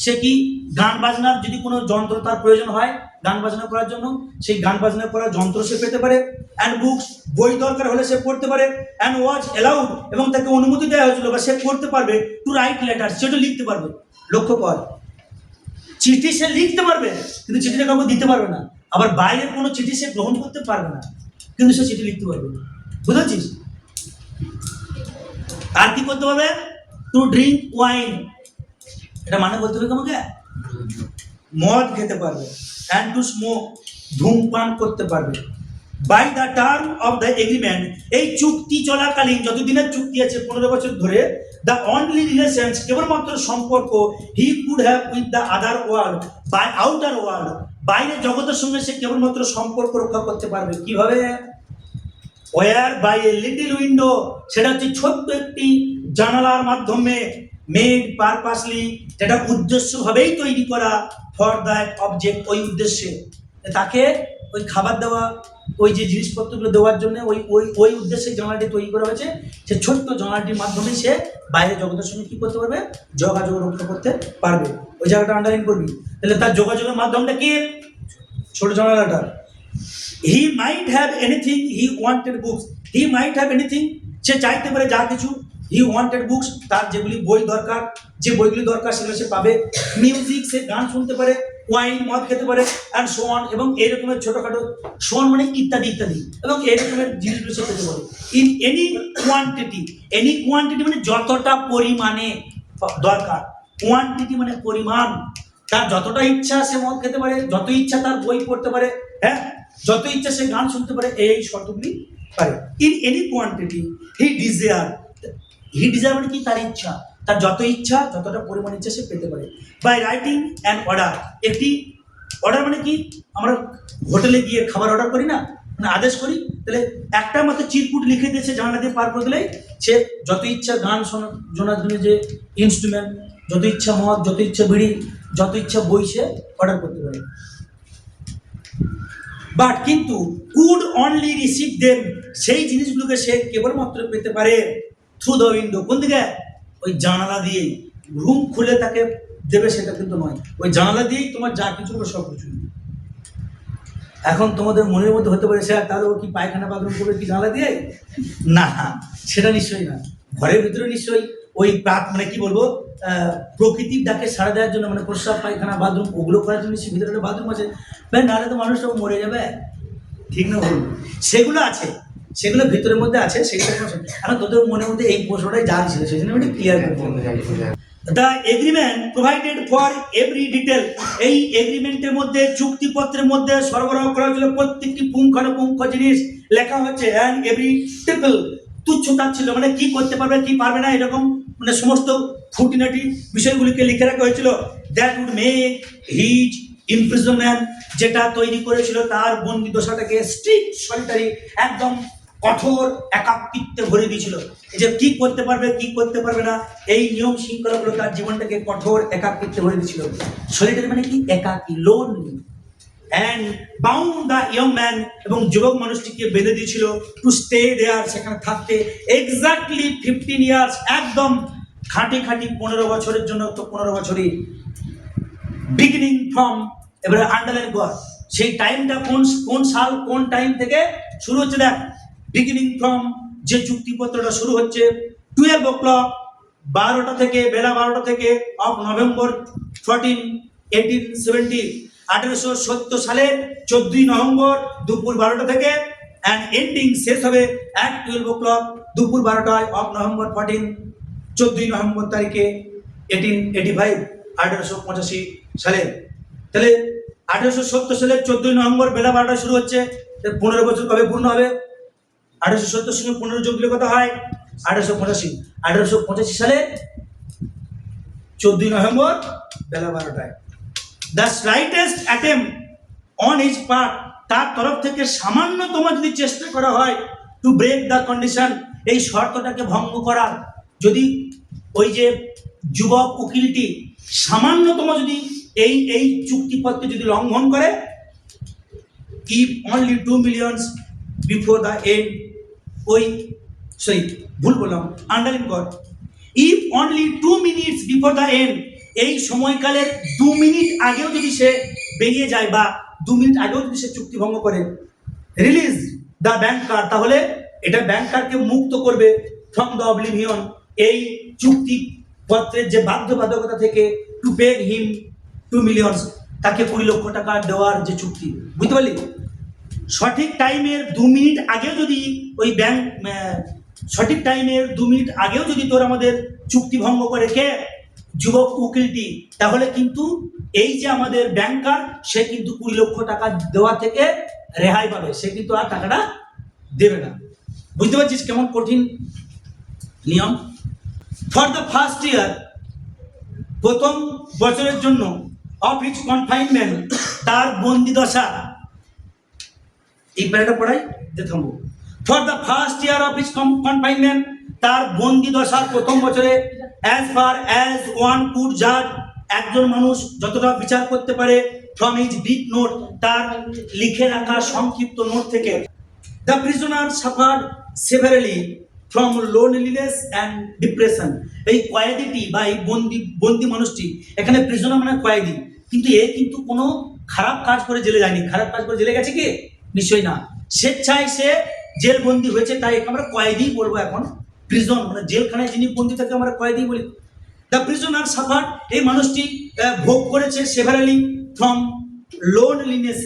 সে কি গান বাজনার যদি কোনো যন্ত্র তার প্রয়োজন হয় গান বাজনা করার জন্য, সেই গান বাজনা করার যন্ত্র সে পেতে পারে। অ্যান্ড বুকস, বই দরকার হলে সে পড়তে পারে। অ্যান্ড ওয়াজ অ্যালাউড, এবং তাকে অনুমতি দেওয়া হয়েছিল বা সে করতে পারবে, টু রাইট লেটার, সেটা লিখতে পারবে। লক্ষ্য কর, চিঠি সে লিখতে পারবে কিন্তু চিঠিটা কাউকে দিতে পারবে না, আবার বাইরের কোনো চিঠি সে গ্রহণ করতে পারবে না, কিন্তু সে চিঠি লিখতে পারবে। বুঝেছিস? আর কি করতে পারবে, টু ড্রিঙ্ক ওয়াইন, এটা মানে বলতে হবে তোমাকে, মদ খেতে পারবে। অ্যান্ড টু স্মোক, ধূমপান করতে পারবে। By the term of the agreement, এই চুক্তি চলাকালীন, যতদিনের চুক্তি আছে 15 বছর ধরে, দ্য অনলি রিলেশনস, কেবলমাত্র সম্পর্ক, he could have with the other world, by outer world, বাইরের জগতের সঙ্গে সে কেবলমাত্র সম্পর্ক রক্ষা করতে পারবে। কিভাবে, were by a little window, সেটা হচ্ছে ছোট্ট একটি জানালার মাধ্যমে, মেড পারপাসলি, যেটা উদ্দেশ্যভাবেই তৈরি করা, ফর দ্যাট অবজেক্ট, ওই উদ্দেশ্যে, তাকে ওই খাবার দেওয়া, ওই যে জিনিসপত্রগুলো দেওয়ার জন্য ওই ওই ওই উদ্দেশ্যে জানালাটি তৈরি করা হয়েছে। সে ছোট্ট জানালাটির মাধ্যমে সে বাইরে জগতের সঙ্গে কী করতে পারবে, যোগাযোগ রক্ষা করতে পারবে। ওই জায়গাটা আন্ডারলাইন করবি, তাহলে তার যোগাযোগের মাধ্যমটা কি, ছোট জানালাটা। He might have anything he wanted books, he might have anything, সে চাইতে পারে যা কিছু, হি ওয়ান্টেড বুকস, তার যেগুলি বই দরকার, যে বইগুলি দরকার সেগুলো সে পাবে। মিউজিক, সে গান শুনতে পারে। ওয়াইন, মদ খেতে পারে। অ্যান্ড সো অন, এবং এই রকমের ছোটোখাটো, সোন মানে ইত্যাদি ইত্যাদি, এবং এই রকমের জিনিসগুলো সে পেতে পারে। In any quantity, any quantity মানে যতটা পরিমাণে দরকার, কোয়ান্টিটি মানে পরিমাণ, তার যতটা ইচ্ছা সে মদ খেতে পারে, যত ইচ্ছা তার বই পড়তে পারে, হ্যাঁ, যত ইচ্ছা সে গান শুনতে পারে, এই শর্তগুলি পারে। In any quantity he desire, he desire মানে কি, তার ইচ্ছা, তার যত ইচ্ছা, যতটা পরিমাণ ইচ্ছা সে পেতে পারে। বাই রাইটিং অ্যান অর্ডার, একটি অর্ডার মানে কি, আমরা হোটেলে গিয়ে খাবার অর্ডার করি না, মানে আদেশ করি, তাহলে একটা মাত্র চিরকুট লিখে দিয়েছে জানলা দিয়ে পার করে দিলেই সে যত ইচ্ছা গান শোনার জন্য যে ইনস্ট্রুমেন্ট, যত ইচ্ছা মদ, যত ইচ্ছা বিড়ি, যত ইচ্ছা বই সে অর্ডার করতে পারে। বাট কিন্তু কুড অনলি রিসিভ দেম, সেই জিনিসগুলোকে সে কেবলমাত্র পেতে পারে থ্রু দ্য উইন্ডো, কোন দিকে, ওই জানালা দিয়েই। রুম খুলে তাকে দেবে সেটা কিন্তু নয়, ওই জানালা দিয়েই তোমার যা কিছু সব কিছু। এখন তোমাদের মনের মধ্যে হতে পারে স্যার তাহলে ও কি পায়খানা বাথরুম করবে কি জানালা দিয়ে? না, সেটা নিশ্চয়ই না। ঘরের ভিতরে নিশ্চয়ই ওই মানে কি বলবো, প্রকৃতির ডাকে সাড়া দেওয়ার জন্য, মানে প্রস্রাব পায়খানা বাথরুম ওগুলো করার জন্য নিশ্চয়ই ভিতরে বাথরুম আছে, নাহলে তো মানুষ সব মরে যাবে, ঠিক না বলুন? সেগুলো আছে, সেগুলো ভিতরের মধ্যে আছে, সেগুলো এখন তোদের মনের মধ্যে এই প্রশ্নটাই জানছিল, সেই জন্য আমি ক্লিয়ার করবো। The agreement provided for every detail, এই এগ্রিমেন্টের মধ্যে, চুক্তিপত্রের মধ্যে সরবরাহ করা হয়েছিল প্রত্যেকটি পুঙ্খানুপুঙ্খ জিনিস লেখা হচ্ছে, অ্যান্ড এভরি টিপল, তুচ্ছ তাচ্ছিল্য, মানে কি করতে পারবে কি পারবে না এরকম মানে সমস্ত খুঁটিনাটি বিষয়গুলিকে লিখে রাখা হয়েছিল। That would make his imprisonment, যেটা তৈরি করেছিল তার বন্দি দশাটাকে স্ট্রিক্ট সলিটারি, একদম কঠোর একাকিত্বে ভরে দিয়েছিল। এই যে কি করতে পারবে কি করতে পারবে না, এই নিয়ম শৃঙ্খলাগুলো তার জীবনটাকে কঠোর একাকিত্বে ভরে দিয়েছিল। সলিটারি মানে কি, একাকী, lonely. And bound the young man, এবং যুবক মানুষটিকে বেঁধে দিয়েছিল টু স্টে দেয়ার, সেখানে থাকতে এক্স্যাক্টলি 15 ইয়ার্স, একদম খাঁটি 15 বছরের জন্য, তো 15 বছরই। বিগিনিং ফ্রম, এবারে আন্ডারলাইন কর সেই টাইমটা কোন সাল কোন টাইম থেকে শুরু হচ্ছে, দেখ বিগিনিং ফ্রম, যে চুক্তিপত্রটা শুরু হচ্ছে 12 o'clock, 12টা থেকে, বেলা 12টা থেকে অফ নভেম্বর 14, 1870, 1870 সালের 14ই নভেম্বর দুপুর 12টা থেকে, অ্যান্ড এন্ডিং শেষ হবে অ্যাট 12 o'clock, দুপুর 12টায় অফ নভেম্বর 14, 14ই নভেম্বর তারিখে 1885, 1885 সালে। তাহলে 1870 সালের 14ই নভেম্বর বেলা 12টায় শুরু হচ্ছে, 15 বছর কবে পূর্ণ হবে? 1870 সঙ্গে 15 যোগ দিলে কত হয়? 1885। 1885 সালে 14ই নভেম্বর বেলা 12টায়। The slightest attempt on his part, তার তরফ থেকে সামান্যতম যদি চেষ্টা করা হয় টু ব্রেক দ্য কন্ডিশন, এই শর্তটাকে ভঙ্গ করার, যদি ওই যে যুবক উকিলটি সামান্যতম যদি এই চুক্তিপত্রে যদি লঙ্ঘন করে, if only 2 millions before the end, ওই সরি ভুল বললাম, আন্ডারলাইন কর, if only 2 minutes before the end, এই সময়কালের 2 মিনিট আগেও যদি সে বেরিয়ে যায় বা 2 মিনিট আগেও যদি সে চুক্তি ভঙ্গ করে, রিলিজ দ্য ব্যাংকার, তাহলে এটা ব্যাংকারকে মুক্ত করবে ফ্রম দ্য অবলিভিয়ন, এই চুক্তিপত্রের যে বাধ্যবাধকতা থেকে, টু পে হিম 2 millions, তাকে 20 লক্ষ টাকা দেওয়ার যে চুক্তি, বুঝতে পারলি? সঠিক টাইমের 2 মিনিট আগেও যদি ওই ব্যাংক, সঠিক টাইমের 2 মিনিট আগেও যদি তোর আমাদের চুক্তি ভঙ্গ করে কে, যুবক উকিলটি, তাহলে কিন্তু এই যে আমাদের ব্যাংকার সে কিন্তু 20 লক্ষ টাকা দেওয়া থেকে রেহাই পাবে, সে কিন্তু আর টাকাটা দেবে না। বুঝতে পারছিস কেমন কঠিন নিয়ম? ফর দ্য ফার্স্ট ইয়ার, প্রথম বছরের জন্য, অফ হিজ কনফাইনমেন্ট, তার বন্দি দশা, এই প্যারাটা পড়াই যে থামবো। For the first year of his confinement, তার বন্দি দশার প্রথম বছরে, as far as one could জাজ, একজন মানুষ যতটা বিচার করতে পারে, ফ্রম হিজ ব্রিফ নোট, তার লিখে রাখা সংক্ষিপ্ত নোট থেকে, the prisoner suffered সেভারেলি from loneliness and depression, এই কয়েদিটি বা এই বন্দি মানুষটি, এখানে প্রিজনার মানে কয়েদি, কিন্তু এ কিন্তু কোনো খারাপ কাজ করে জেলে যায়নি। খারাপ কাজ করে জেলে গেছে কি? নিশ্চয়ই না, স্বেচ্ছায় সে জেল বন্দি হয়েছে, তাই আমরা কয়েদি বলবো এখন। প্রিজন মানে জেলখানায় যিনি বন্দি থাকে আমরা কয়েদি বলি। দ্য প্রিজনার সাফার, এই মানুষটি ভোগ করেছে সেভারেলি ফ্রম লোনলিনেস,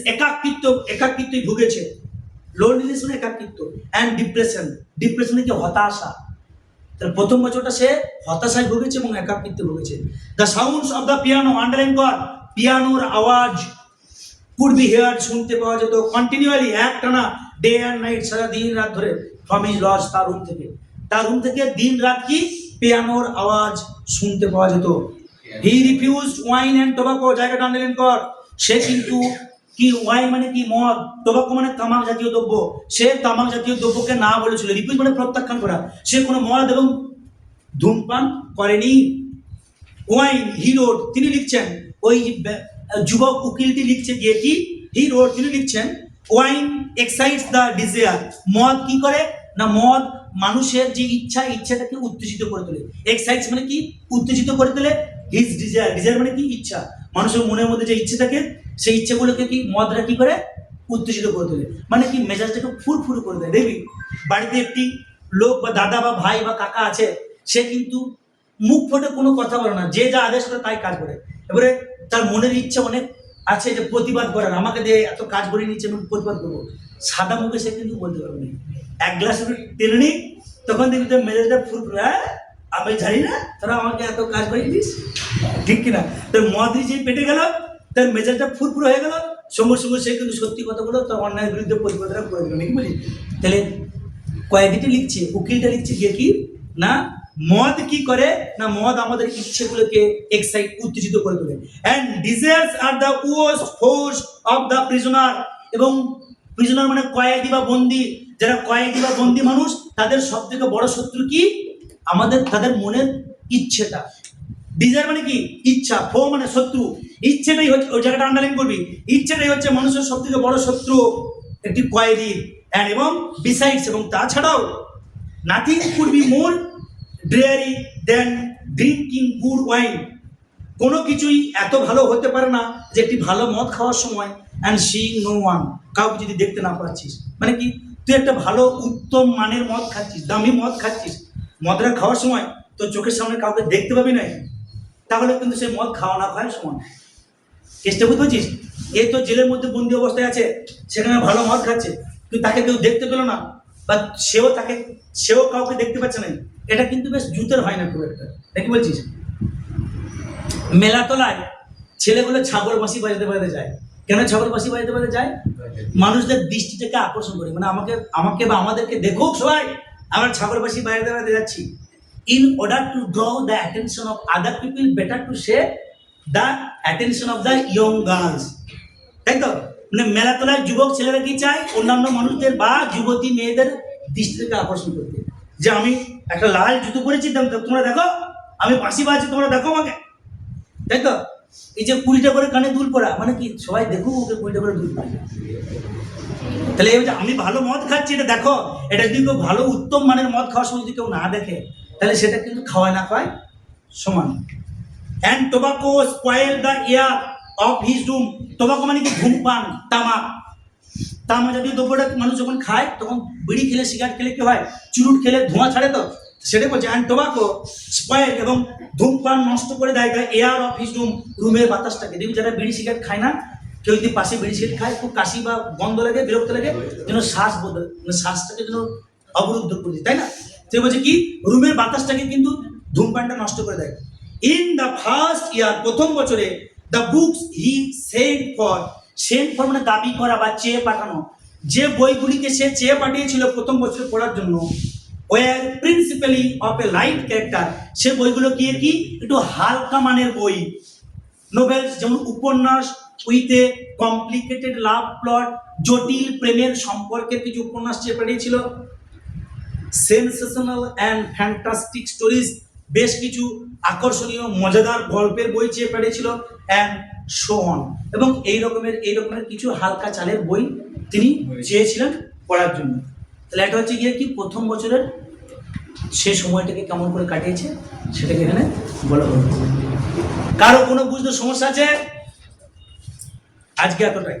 একাকিত্বই ভুগেছে। লোনলিনেস মানে একাকিত্ব, অ্যান্ড ডিপ্রেশন, ডিপ্রেশন কি হতাশা, তার প্রথম বছরটা সে হতাশায় ভুগেছে এবং একাকিত্বে ভুগেছে। The sounds of the piano, underline কর, পিয়ানোর আওয়াজ কুড বি হেয়ার্ড, শুনতে পাওয়া যেত, কন্টিনিউয়ালি, একটানা, ডে অ্যান্ড নাইট, সারা দিন রাত ধরে, ফ্রম হিজ লজ, তার রুম থেকে দিন রাত কি পিয়ানোর আওয়াজ শুনতে পাওয়া যেত। He refused wine and tobacco, জায়গাটা আন্ডারলাইন কর। সে কিন্তু কি, ওয়াইন মানে কি মদ, টোবাকো মানে তামাক জাতীয় দ্রব্য, সে তামাক জাতীয় দ্রব্যকে না বলেছিল। রিফিউজ মানে প্রত্যাখ্যান করা, সে কোনো মদ এবং ধূমপান করেনি। ওয়াইন হি রোড, তিনি লিখছেন, ওই যুবক উকিলটি লিখছে গিয়ে কি, হি রোড তিনি লিখছেন, ওয়াইন এক্সাইটস দ্য ডিজায়ার, মদ কি করে না, মদ মানুষের যে ইচ্ছাটাকে উত্তেজিত করে তোলে। এক্সাইটস মানে কি, উত্তেজিত করে তোলে। হিজ ডিজায়ার, ডিজায়ার মানে কি, ইচ্ছা, মানুষের মনের মধ্যে যে ইচ্ছে থাকে সেই ইচ্ছেগুলোকে কি মদরা কি করে, উত্তেজিত করে তোলে। মানে কি, মেজাজটাকে ফুরফুর করে দেয়। দেখবি বাড়িতে একটি লোক বা দাদা বা ভাই বা কাকা আছে, সে কিন্তু মুখ ফুটে কোনো কথা বলে না, যে যা আদেশ করে তাই কাজ করে। এবারে তার মনের ইচ্ছা অনেক আছে যে প্রতিবাদ করার, আমাকে দিয়ে এত কাজ করে নিচ্ছে, আমি প্রতিবাদ করবো। সাদা মুখে সে কিন্তু বলতে পারবে না। এক গ্লাস টেনে নি, তখন দেখবি তোর মেজাজটা ফুরফুরে, হ্যাঁ আমি জানি না তোরা আমাকে এত কাজ করে দিস, ঠিক কিনা। তোর মদ যে পেটে গেল, তার মেজাজটা ফুরফুরে হয়ে গেল, সঙ্গে সঙ্গে সে কিন্তু সত্যি কথাগুলো তার অন্যায়ের বিরুদ্ধে প্রতিবাদটা করে দিল, নাকি বুঝলি। তাহলে কয়েদিটি লিখছে, উকিলটা লিখছে গিয়ে কি না, মদ কি করে না, মদ আমাদের ইচ্ছেগুলোকে এক্সাইট, উত্তেজিত করে তোলে। And desires are the worst force of the prisoner, এবং প্রিজনার মানে কয়েদি বা বন্দি, যারা কয়েদি বা বন্দি মানুষ, তাদের সব থেকে বড় শত্রু কি, আমাদের তাদের মনের ইচ্ছেটা। ডিজায়ার মানে কি, ইচ্ছা, ফো মানে শত্রু, ইচ্ছেটাই হচ্ছে, ওই জায়গাটা আন্ডারলাইন করবি, ইচ্ছেটাই হচ্ছে মানুষের সব থেকে বড় শত্রু একটি কয়েদি। অ্যান্ড এবং বিসাইডস, এবং তাছাড়াও nothing could be more dreary then drinking good wine, কোনো কিছুই এত ভালো হতে পারে না যে একটি ভালো মদ খাওয়ার সময় অ্যান্ড সিইং নো ওয়ান, কাউকে যদি দেখতে না পাচ্ছিস। মানে কি, তুই একটা ভালো উত্তম মানের মদ খাচ্ছিস, দামি মদ খাচ্ছিস, মদটা খাওয়ার সময় তোর চোখের সামনে কাউকে দেখতে পাবি না, তাহলে কিন্তু সে মদ খাওয়া না খাওয়ার সমান। কেসটা বুঝতে পারছিস? এই তো জেলের মধ্যে বন্দি অবস্থায় আছে, সেখানে ভালো মদ খাচ্ছে, কিন্তু তাকে কেউ দেখতে পেলো না, বা সেও কাউকে দেখতে পাচ্ছে না, এটা কিন্তু বেশ জুতের হয় না খুব একটা, নাকি বলছিস। মেলাতলায় ছেলেগুলো ছাগল বাঁশি বাজাতে যায়, কেন ছাগল বাঁশি বাজাতে যায়, মানুষদের দৃষ্টিটাকে আকর্ষণ করে, মানে আমাকে বা আমাদেরকে দেখুক সবাই, আমরা ছাগল বাঁশি বাজাতে যাচ্ছি। In order to draw the attention of other people, better to say the attention of the young girls, তাই তো। মানে মেলাতলায় যুবক ছেলেরা কি চায়, অন্যান্য মানুষদের বা যুবতী মেয়েদের দৃষ্টিটাকে আকর্ষণ করতে, যে আমি একটা লাল জুতো পরেছি, তোমরা দেখো, আমি বাঁশি বাজছি, তোমরা দেখো আমাকে, তাই তো। এই যে 20টা করে কানে দুল পড়া, মানে কি সবাই দেখুক ওকে 20টা করে দুল পড়া। তাহলে এই যে আমি ভালো মদ খাচ্ছি, এটা দেখো, এটা যদি কেউ ভালো উত্তম মানের মদ খাওয়ার সময় যদি কেউ না দেখে, তাহলে সেটা কিন্তু খাওয়ায় না খাওয়ায় সমান। And tobacco spoil the air of his room, tobacco মানে কি, ধূমপান, তামাক, তামাক জাতীয় দ্রব্যটা মানুষ যখন খায়, তখন বিড়ি খেলে, সিগারেট খেলে কি হয়, চুরুট খেলে ধোঁয়া ছাড়ে, তো সেটা বলছে। অ্যান্ড টোবাকো স্পয়েল, এবং ধূমপান নষ্ট করে দেয় the air of his room, রুমের বাতাসটাকে। দেখবি যারা বিড়ি সিগারেট খায় না, কেউ যদি পাশে বিড়ি সিগারেট খায়, খুব কাশি বা গন্ধ লাগে, বিরক্ত লাগে, যেন শ্বাস বদলে, মানে শ্বাসটাকে যেন অবরুদ্ধ করে দেয়, তাই না। সে বলছে কি, রুমের বাতাসটাকে কিন্তু ধূমপানটা নষ্ট করে দেয়। ইন দ্য ফার্স্ট ইয়ার, প্রথম বছরে, the books he sent for মানে দাবি করা বা চেয়ে পাঠানো, যে বইগুলিকে সে চেয়ে পাঠিয়েছিল প্রথম বছরে পড়ার জন্য, were principally of a light character, সে বইগুলো কি একটু হালকা মানের বই, নোভেলস যেমন উপন্যাস, with a complicated love plot, জটিল প্রেমের সম্পর্কের কিছু উপন্যাস চেয়ে পাঠিয়েছিল। সেন্সেশনাল অ্যান্ড ফ্যান্টাস্টিক স্টোরিজ, বেশ কিছু আকর্ষণীয় মজাদার গল্পের বই চেয়ে পাঠিয়েছিল, অ্যান্ড সো অন, এবং এই রকমের কিছু হালকা চালের বই তিনি চেয়েছিলেন পড়ার জন্য। তাহলে এটা হচ্ছে গিয়ে কি, প্রথম বছরের সে সময়টাকে কেমন করে কাটিয়েছে সেটাকে এখানে বলা হলো। কারো কোনো বুঝতে সমস্যা আছে? আজকে এতটাই।